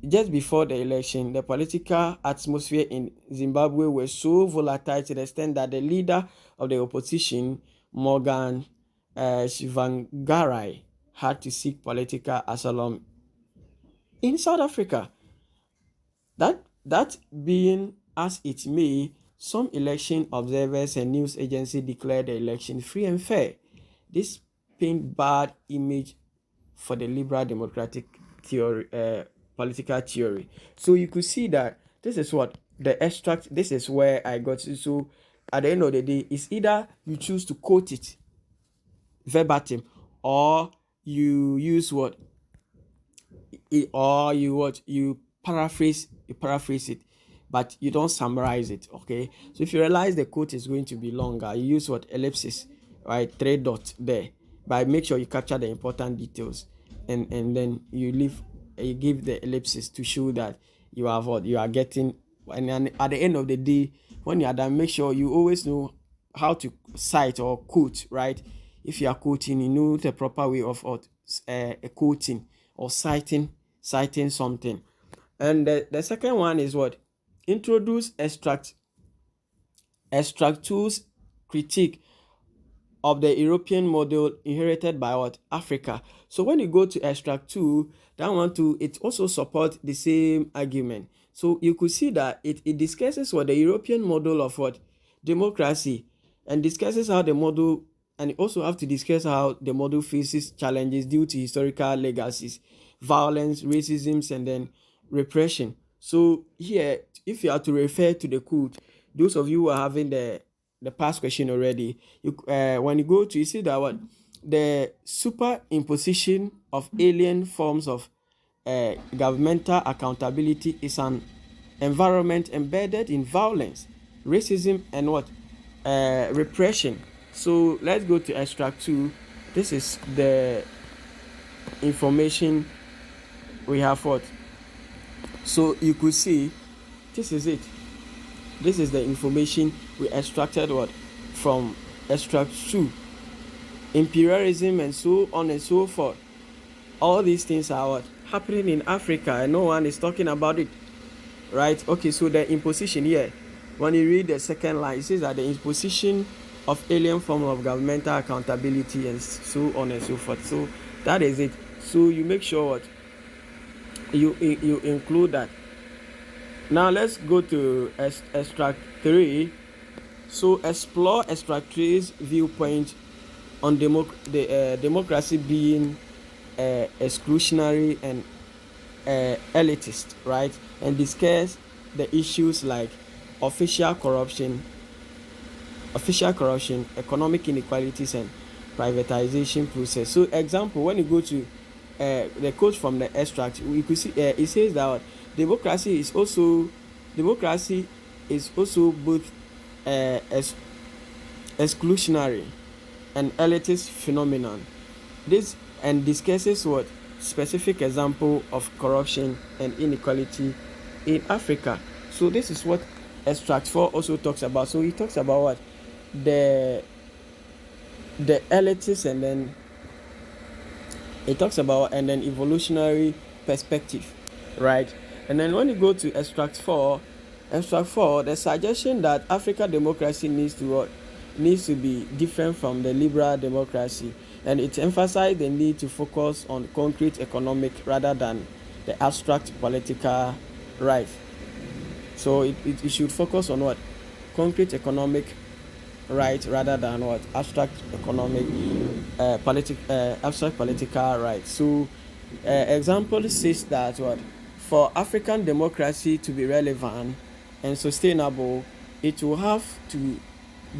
just before the election, the political atmosphere in Zimbabwe was so volatile to the extent that the leader of the opposition, Morgan Tsvangirai, had to seek political asylum in South Africa. That being as it may, some election observers and news agencies declared the election free and fair. This paint bad image for the liberal democratic theory, political theory. So you could see that this is what the extract. This is where I got to. So at the end of the day, it's either you choose to quote it verbatim, or you use what, or you paraphrase it, but you don't summarize it. Okay, so if you realize the quote is going to be longer, you use what, ellipsis, right, 3 dots there, but make sure you capture the important details, and then you give the ellipsis to show that you have what you are getting. And then at the end of the day, when you are done, make sure you always know how to cite or quote, right? If you are quoting, you know the proper way of quoting or citing something. And the second one is what, introduce extract two's critique of the European model inherited by what, Africa. So when you go to extract 2, that one too, it also supports the same argument. So you could see that it discusses what the European model of what, democracy, and discusses how the model, and you also have to discuss how the model faces challenges due to historical legacies, violence, racism, and then repression. So here, if you are to refer to the quote, those of you who are having the past question already, when you go to, you see that what, the superimposition of alien forms of governmental accountability is an environment embedded in violence, racism, and what, repression. So let's go to extract 2. This is the information we have. What, so you could see, this is it. This is the information we extracted what, from extract 2. Imperialism and so on and so forth. All these things are what, happening in Africa, and no one is talking about it, right? Okay, so the imposition here, when you read the second line, it says that the imposition of alien form of governmental accountability and so on and so forth. So that is it. So you make sure what, you include that. Now let's go to extract 3. So explore extract 3's viewpoint on democracy being exclusionary and elitist, right? And discuss the issues like official corruption, economic inequalities, and privatization process. So example, when you go to the quote from the extract, we could see it says that democracy is also both exclusionary and elitist phenomenon. This and discusses what, specific example of corruption and inequality in Africa. So this is what extract 4 also talks about. So he talks about what, the elitist, and then it talks about, and then evolutionary perspective, right? And then when you go to extract 4, the suggestion that African democracy needs to be different from the liberal democracy, and it emphasized the need to focus on concrete economic rather than the abstract political right. So it should focus on what, concrete economic right rather than what, abstract economic abstract political right. So example says that what, for African democracy to be relevant and sustainable, it will have to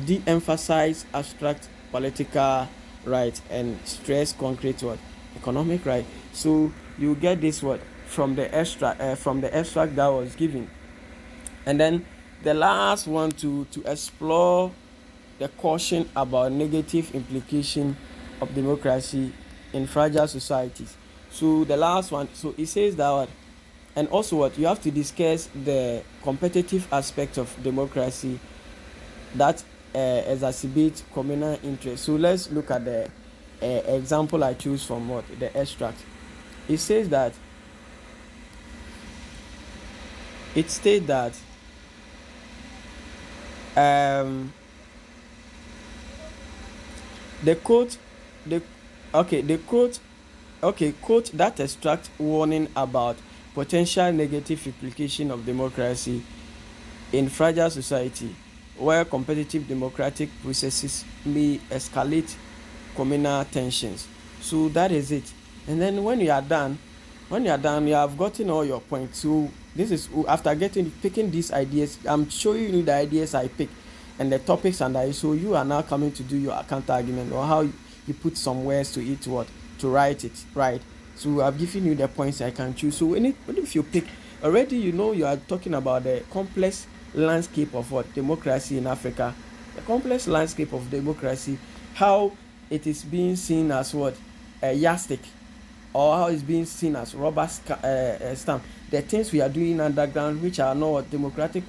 de-emphasize abstract political right and stress concrete what, economic right. So you get this what, from the extract that was given. And then the last one, to explore the caution about negative implication of democracy in fragile societies. So the last one, so it says that what, and also what, you have to discuss the competitive aspect of democracy that exacerbates communal interest. So let's look at the example I choose from what the extract. It says that it states that um, the quote the okay the quote okay quote that extract warning about potential negative implication of democracy in fragile society where competitive democratic processes may escalate communal tensions. So that is it. And then when you are done, you have gotten all your points. So this is after picking these ideas, I'm showing you the ideas I pick and the topics and I, so you are now coming to do your counter argument or how you put some words to it, what to write it, right? So I've given you the points I can choose. So what if you pick already, you know, you are talking about the complex landscape of what democracy in Africa, the complex landscape of democracy, how it is being seen as what a yardstick, or how it's being seen as rubber stamp. The things we are doing underground, which are not democratic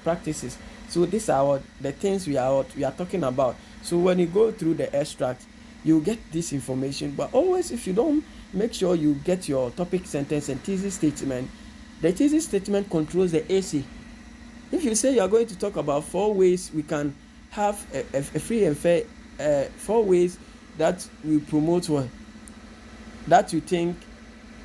practices. So these are what the things we are talking about. So when you go through the extract, you get this information. But always, if you don't make sure you get your topic sentence and thesis statement, the thesis statement controls the AC. If you say you are going to talk about 4 ways we can have a free and fair, 4 ways that will promote what, that you think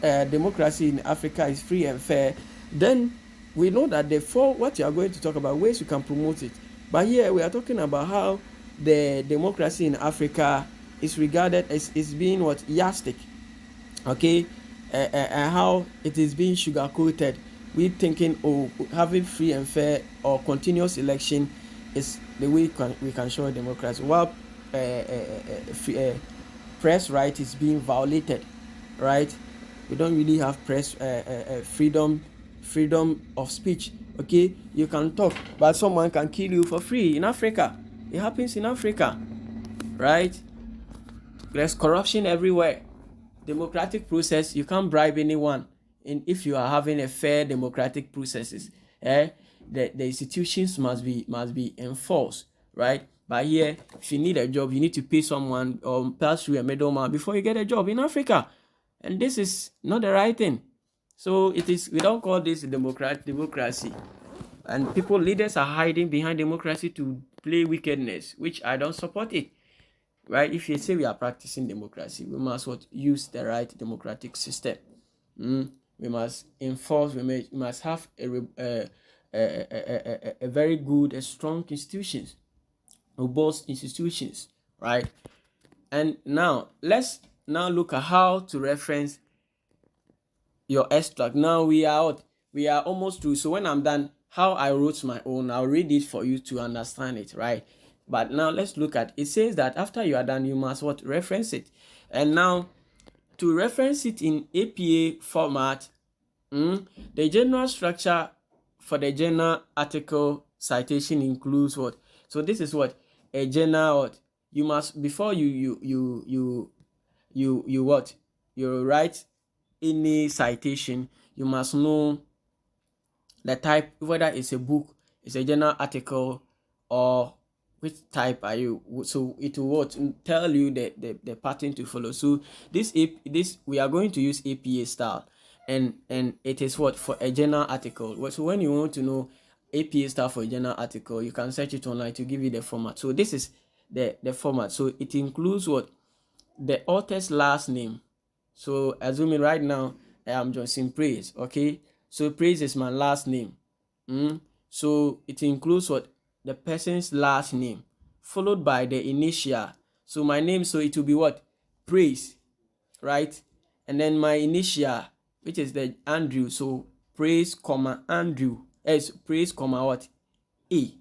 democracy in Africa is free and fair, then we know that the 4 what you are going to talk about ways you can promote it. But here we are talking about how the democracy in Africa is regarded as is being what yardstick, okay, and how it is being sugar coated. We thinking, oh, having free and fair or continuous election is the way we can show democracy, while press right is being violated, right? We don't really have press freedom of speech, okay? You can talk but someone can kill you for free in Africa. It happens in Africa, right? There's corruption everywhere. Democratic process, you can't bribe anyone. And if you are having a fair democratic processes, the institutions must be enforced, right? But here, if you need a job, you need to pay someone or pass through a middleman before you get a job in Africa. And this is not the right thing. So we don't call this democracy. And leaders are hiding behind democracy to play wickedness, which I don't support it. Right? If you say we are practicing democracy, we must use the right democratic system. We must enforce. We must have a very good, strong institutions, robust institutions, right? And now let's look at how to reference your extract. Now we are almost through. So when I'm done, how I wrote my own, I'll read it for you to understand it, right? But now let's look at it. Says that after you are done, you must reference it. And now to reference it in APA format, the general structure for the journal article citation includes what? So this is what a journal what you must, before you what you write any citation, you must know the type, whether it's a book, it's a journal article, or which type are you. So it will tell you the pattern to follow. So this we are going to use APA style, and it is what for a journal article. So when you want to know APA style for a journal article, you can search it online to give you the format. So this is the format. So it includes what the author's last name. So assuming right now I am Johnson Praise, okay? So Praise is my last name. So it includes what the person's last name followed by the initial. So my name, so it will be what Praise, right? And then my initial, which is the Andrew. So Praise, comma Andrew. S Praise, comma what A.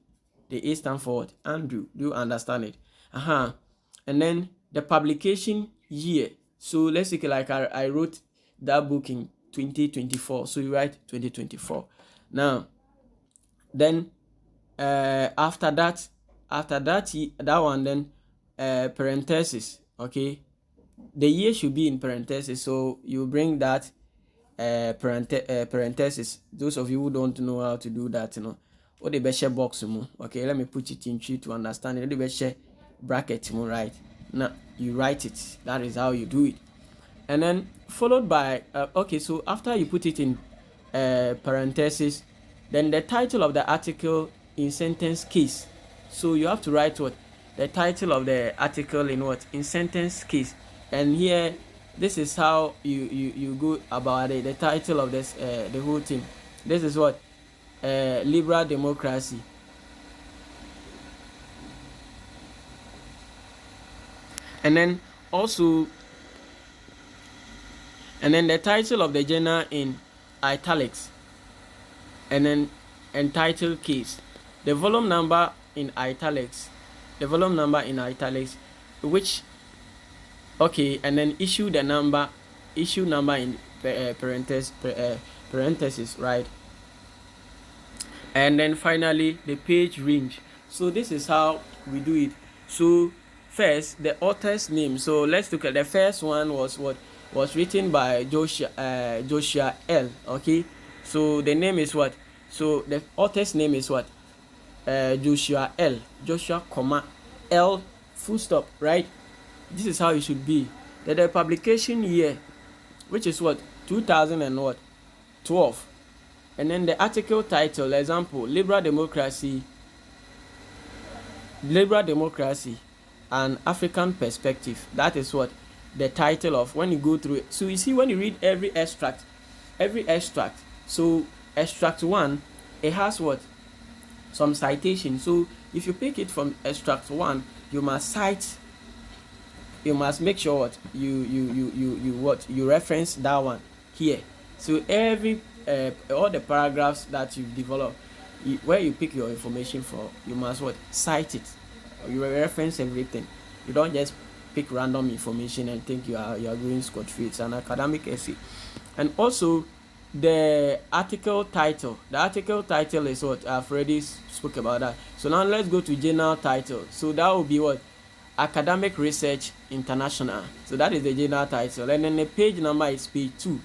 The A stands for what? Andrew. Do you understand it? And then the publication year. So let's say like I wrote that book in 2024. So you write 2024. Now, then after that one, then parenthesis, okay? the year should be in parentheses, so you bring that parentheses. Those of you who don't know how to do that, what the best box, okay, let me put it in tree to understand it. The best bracket, right? Now you write it. That is how you do it. And then followed by okay, so after you put it in parentheses, then the title of the article in sentence case. So you have to write what the title of the article in what in sentence case. And here, this is how you go about it. The title of this the whole thing. This is what liberal democracy. And then also, and then the title of the journal in italics, and then entitled case, the volume number in italics, which okay, and then issue number in parentheses, right? And then finally the page range. So this is how we do it. So first, the author's name. So let's look at the first one. Was written by Joshua L. Okay, so the name is what? So the author's name is what? Joshua L. Joshua, L, full stop, right? This is how it should be. The publication year, which is what? 2012. And then the article title, example, liberal democracy, and African perspective. That is what the title of when you go through it. So you see, when you read every extract, so extract 1, it has what? Some citation. So if you pick it from extract 1, you must make sure what you reference that one here. So every all the paragraphs that you've developed, where you pick your information for, you must what? Cite it. You reference everything. You don't just pick random information and think you are going scot-free. It's an academic essay. And also the article title. The article title is what? I've already spoke about that. So now let's go to journal title. So that will be what? Academic Research International. So that is the journal title. And then the page number is page 2.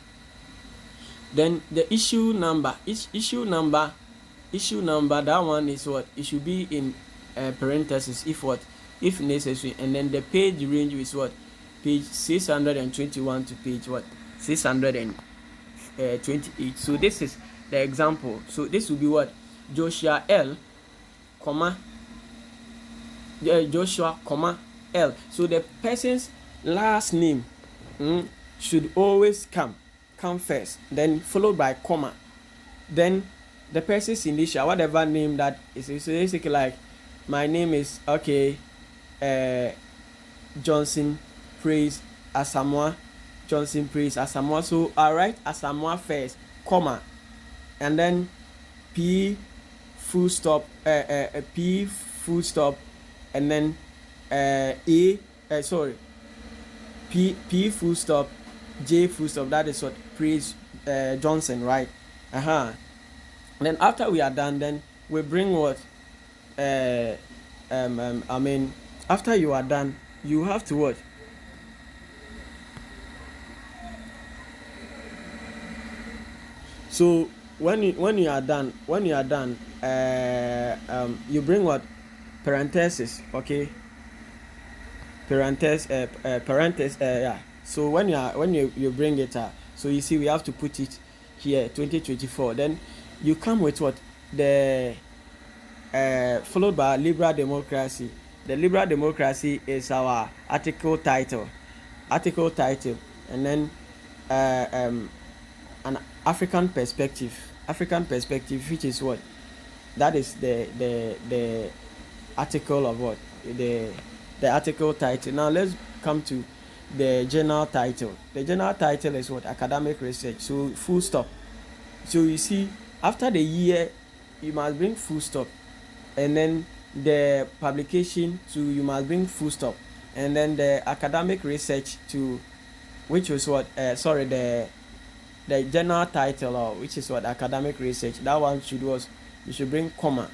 Then the issue number, issue number, that one is what? It should be in parentheses if necessary. And then the page range is what? Page 621 to page what? 628. So this is the example. So this will be what? Joshua L, Joshua, L. So the person's last name should always come first, then followed by comma, then the person's initial, whatever name that is. So basically, like my name is Johnson Praise Asamoah. So I write Asamoah first, comma, and then P full stop, and then P full stop, J full stop. That is what? Praise Johnson, right? Then after we are done, then we bring what? After you are done, you have to what? So when you are done, you bring what? Parenthesis, okay? Yeah. So when you bring it up, so you see we have to put it here 2024. Then you come with what? The followed by liberal democracy. The liberal democracy is our article title, and then an African perspective, which is what? That is the article of what? The article title. Now let's come to the journal title. The journal title is what? Academic Research. So full stop. So you see, after the year, you must bring full stop, and then the publication to you must bring full stop, and then the academic research to, which was what? The journal title, or which is what? Academic research. That one you should bring comma,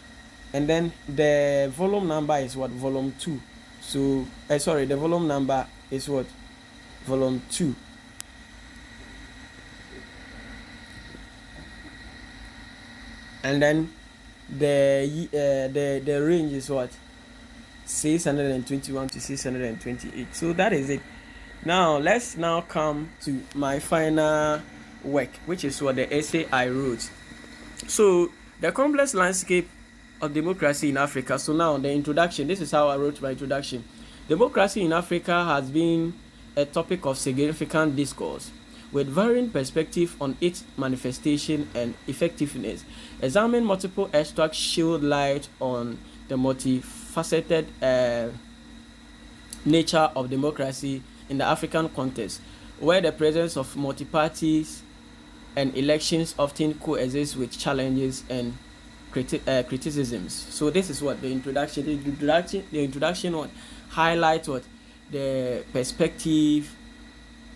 and then the volume number is what? Volume 2. So the volume number is what? volume 2. And then the range is what, 621 to 628. So that is it. Now let's now come to my final work, which is what the essay I wrote. So the complex landscape of democracy in Africa. So now the introduction, this is how I wrote my introduction. Democracy in Africa has been a topic of significant discourse, with varying perspectives on its manifestation and effectiveness. Examine multiple extracts shed light on the multifaceted nature of democracy in the African context, where the presence of multi-parties and elections often coexist with challenges and criticisms. So this is what the introduction. The introduction what highlights what the perspective,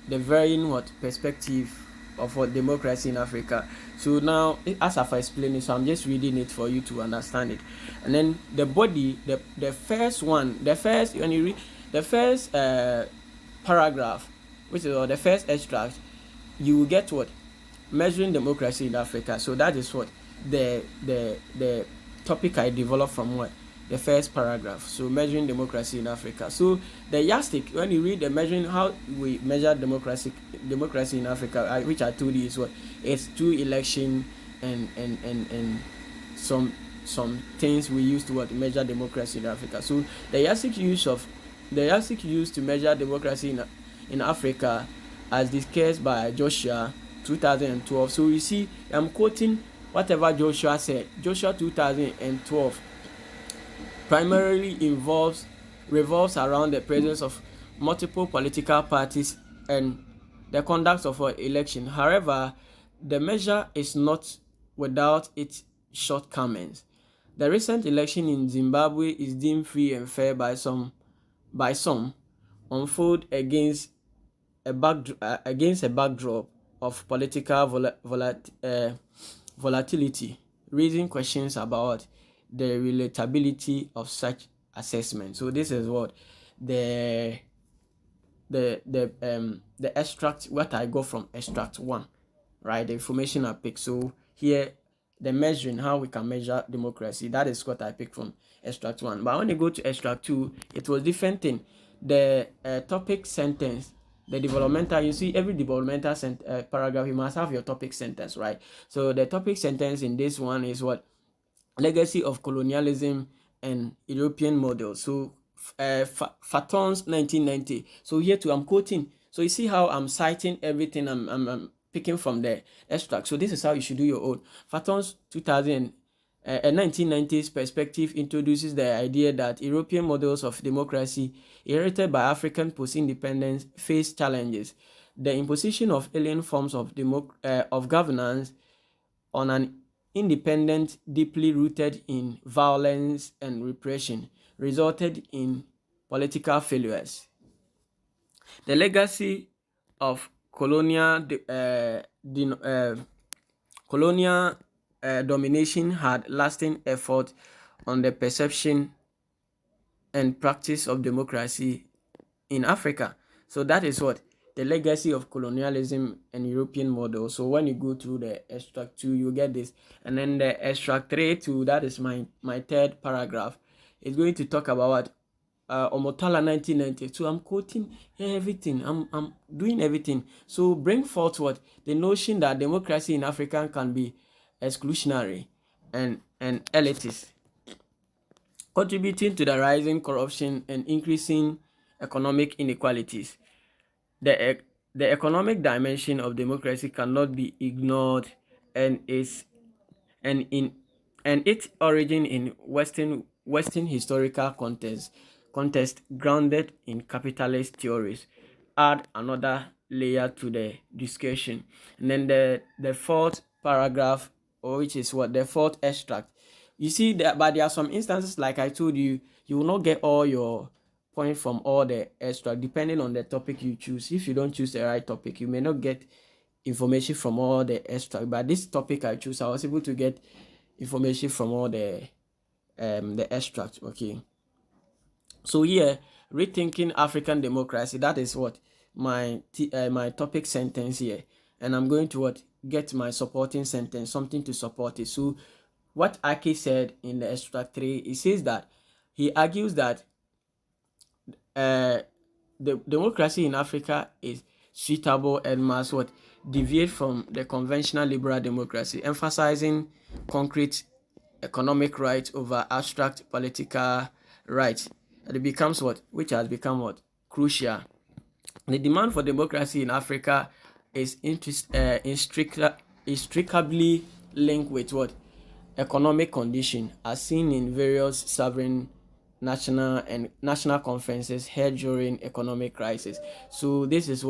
the varying what perspective of what democracy in Africa. So now, as I've explained it, so I'm just reading it for you to understand it. And then the body, the first one, the first when you read the first paragraph, which is or the first extract, you will get what measuring democracy in Africa. So that is what the topic I developed from what the first paragraph. So measuring democracy in Africa. So the yardstick, when you read the measuring how we measure democracy in Africa, which I told you is what it's through election and some things we use to what measure democracy in Africa. So the yardstick used to measure democracy in Africa, as discussed by Joshua 2012. So you see, I'm quoting whatever Joshua said. Joshua 2012 primarily revolves around the presence of multiple political parties and the conduct of an election. However, the measure is not without its shortcomings. The recent election in Zimbabwe is deemed free and fair by some, unfold against a backdrop of political volatility, raising questions about the relatability of such assessment. So this is what the extract, what I got from extract 1, right? The information I picked. So here the measuring, how we can measure democracy, that is what I picked from extract 1. But when you go to extract 2, it was different thing. The topic sentence, the developmental, you see every developmental paragraph, you must have your topic sentence, right? So the topic sentence in this one is what legacy of colonialism and European model. So Faton's 1990. So here too I'm quoting. So you see how I'm citing everything I'm picking from the extract. So this is how you should do your own. Faton's 1990s perspective introduces the idea that European models of democracy inherited by African post-independence face challenges. The imposition of alien forms of governance on an independent, deeply rooted in violence and repression, resulted in political failures. The legacy of colonial domination had lasting effect on the perception and practice of democracy in Africa. So that is what the legacy of colonialism and European model. So when you go through the extract 2, you get this, and then the extract 3 too, that is my third paragraph. It's going to talk about what Omotala 1990. So I'm quoting everything. I'm doing everything. So bring forth what the notion that democracy in Africa can be exclusionary and elitist, contributing to the rising corruption and increasing economic inequalities. The economic dimension of democracy cannot be ignored, and its origin in Western historical context grounded in capitalist theories add another layer to the discussion. And then the fourth paragraph, or which is what the fourth extract. You see that, but there are some instances, like I told you, you will not get all your point from all the extract, depending on the topic you choose. If you don't choose the right topic, you may not get information from all the extract. But this topic I choose, I was able to get information from all the extract. Okay. So here, rethinking African democracy, that is what my topic sentence here, and I'm going to get my supporting sentence, something to support it. So what Ake said in the extract 3, he says that he argues that the democracy in Africa is suitable and must deviate from the conventional liberal democracy, emphasizing concrete economic rights over abstract political rights. And it becomes which has become crucial. The demand for democracy in Africa is inextricably linked with economic condition, as seen in various sovereign national conferences held during economic crisis. So this is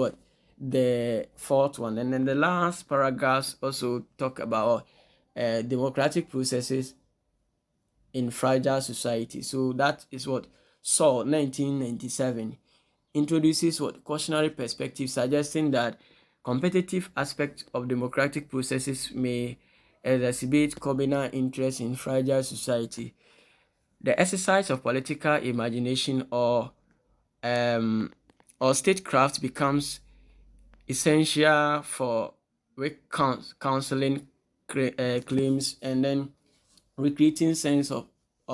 the fourth one, and then the last paragraphs also talk about democratic processes in fragile society. So that is Saul 1997 introduces cautionary perspective, suggesting that competitive aspects of democratic processes may exacerbate communal interest in fragile society. The exercise of political imagination or statecraft becomes essential for counseling claims and then recreating sense of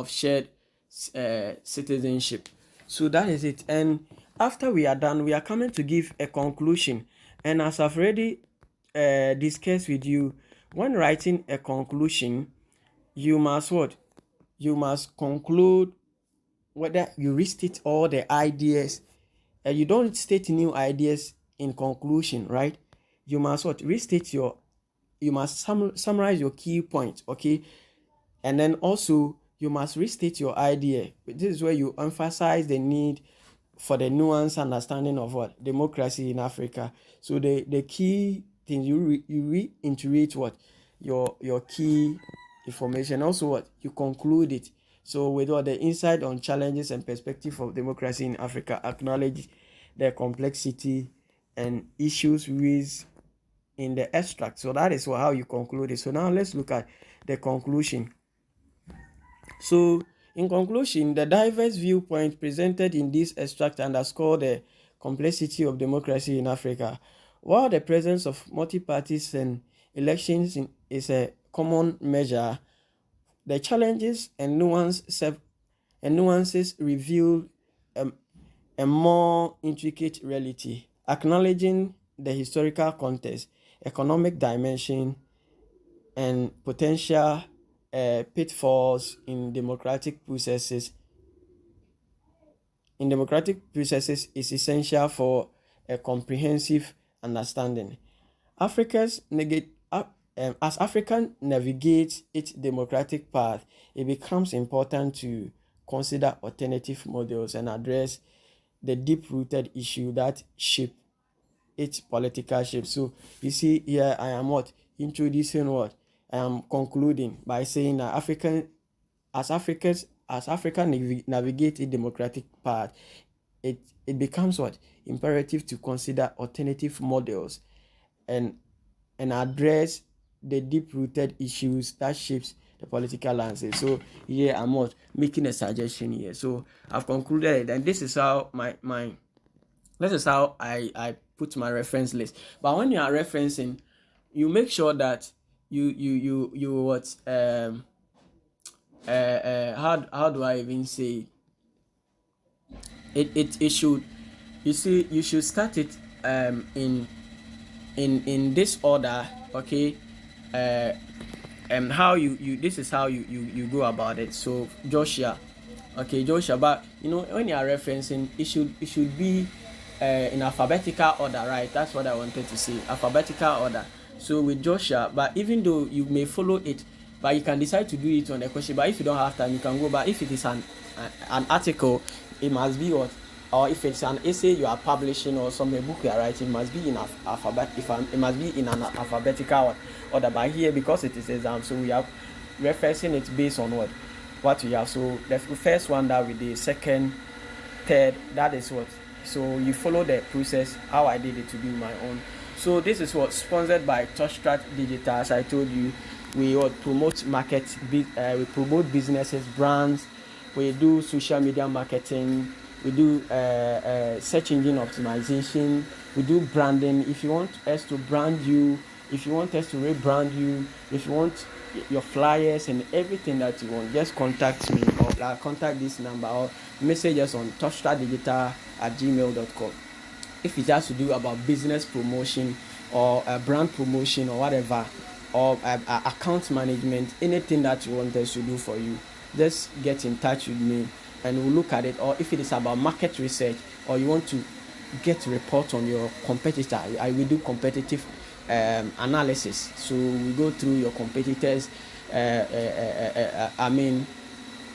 shared citizenship. So that is it. And after we are done, we are coming to give a conclusion. And as I've already discussed with you, when writing a conclusion, you must you must conclude whether you restate all the ideas. You don't state new ideas in conclusion, right? You must restate you must summarize your key points, okay? And then also you must restate your idea. This is where you emphasize the need for the nuanced understanding of democracy in Africa. So the key thing you reiterate your key information. Also you conclude it. So with the insight on challenges and perspective of democracy in Africa, acknowledge the complexity and issues raised in the extract. So that is how you conclude it. So now let's look at the conclusion. So in conclusion, the diverse viewpoint presented in this extract underscore the complexity of democracy in Africa. While the presence of multi-parties and elections is a common measure, the challenges and nuances reveal a more intricate reality, acknowledging the historical context, economic dimension, and potential pitfalls in democratic processes. Is essential for a comprehensive understanding. As Africa navigates its democratic path, it becomes important to consider alternative models and address the deep-rooted issue that shape its political shape. So you see here, I am introducing I am concluding by saying that as Africa navigate a democratic path, it becomes imperative to consider alternative models and address the deep-rooted issues that shapes the political landscape. So here I'm making a suggestion here. So I've concluded it, and this is how this is how I put my reference list. But when you are referencing, you make sure that you how do I even say it should, you see, you should start it in this order, okay? And how you this is how you go about it. So Joshua, but when you are referencing, it should be in alphabetical order, right? That's what I wanted to say, alphabetical order. So with Joshua, but even though you may follow it, but you can decide to do it on a question. But if you don't have time, you can go. But if it is an article, it must be or if it's an essay you are publishing or some book you are writing, it must be in it must be in an alphabetical order. But here, because it is exam, so we are referencing it based on what we have. So the first one that we did, second, third, that is so you follow the process how I did it to do my own. So this is sponsored by Touchstrat Digital. As I told you, we promote we promote businesses, brands, we do social media marketing, we do search engine optimization, we do branding. If you want us to brand you, if you want us to rebrand you, if you want your flyers and everything that you want, just contact me or contact this number or message us on touchstardigital@gmail.com. If it has to do about business promotion or brand promotion or whatever, or account management, anything that you want us to do for you, just get in touch with me and we'll look at it. Or if it is about market research or you want to get report on your competitor, I will do competitive analysis. So we go through your competitors.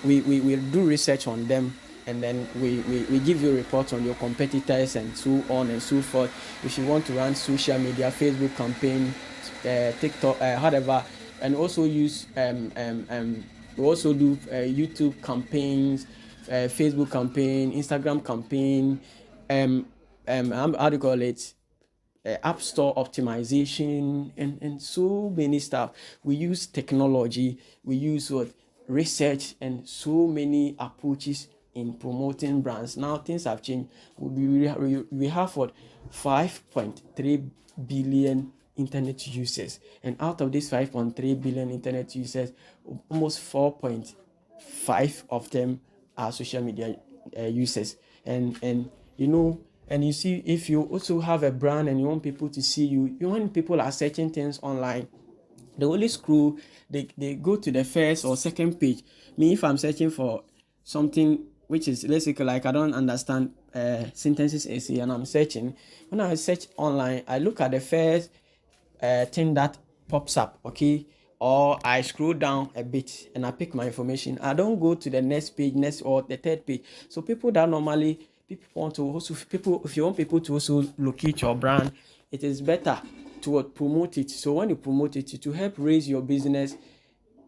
We will do research on them, and then we give you a report on your competitors and so on and so forth. If you want to run social media, Facebook campaign, TikTok, whatever, and also use we also do YouTube campaigns, Facebook campaign, Instagram campaign, how do you call it? App store optimization and so many stuff. We use technology, we use what research and so many approaches in promoting brands. Now things have changed. We have what 5.3 billion internet users, and out of these 5.3 billion internet users, almost 4.5 of them are social media users. And you know, and you see, if you also have a brand and you want people to see you, when people are searching things online, they only scroll, they go to the first or second page. Me, if I'm searching for something which is, let's say, like I don't understand sentences AC and I'm searching, when I search online, I look at the first thing that pops up, okay, or I scroll down a bit and I pick my information. I don't go to the next page, next or the third page. So people that normally people want to also if you want people to also locate your brand, it is better to promote it. So when you promote it, to help raise your business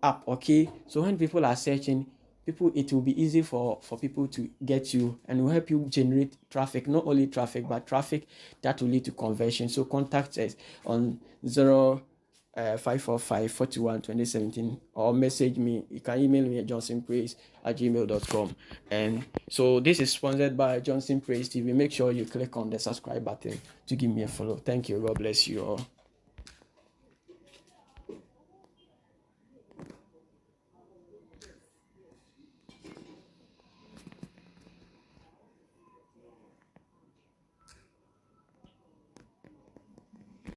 up, okay. So when people are searching, it will be easy for people to get you, and will help you generate traffic, not only traffic but traffic that will lead to conversion. So contact us on 545-41-2017 or message me. You can email me at johnsonpraise@gmail.com. And so this is sponsored by Johnson Praise TV. Make sure you click on the subscribe button to give me a follow. Thank you. God bless you all.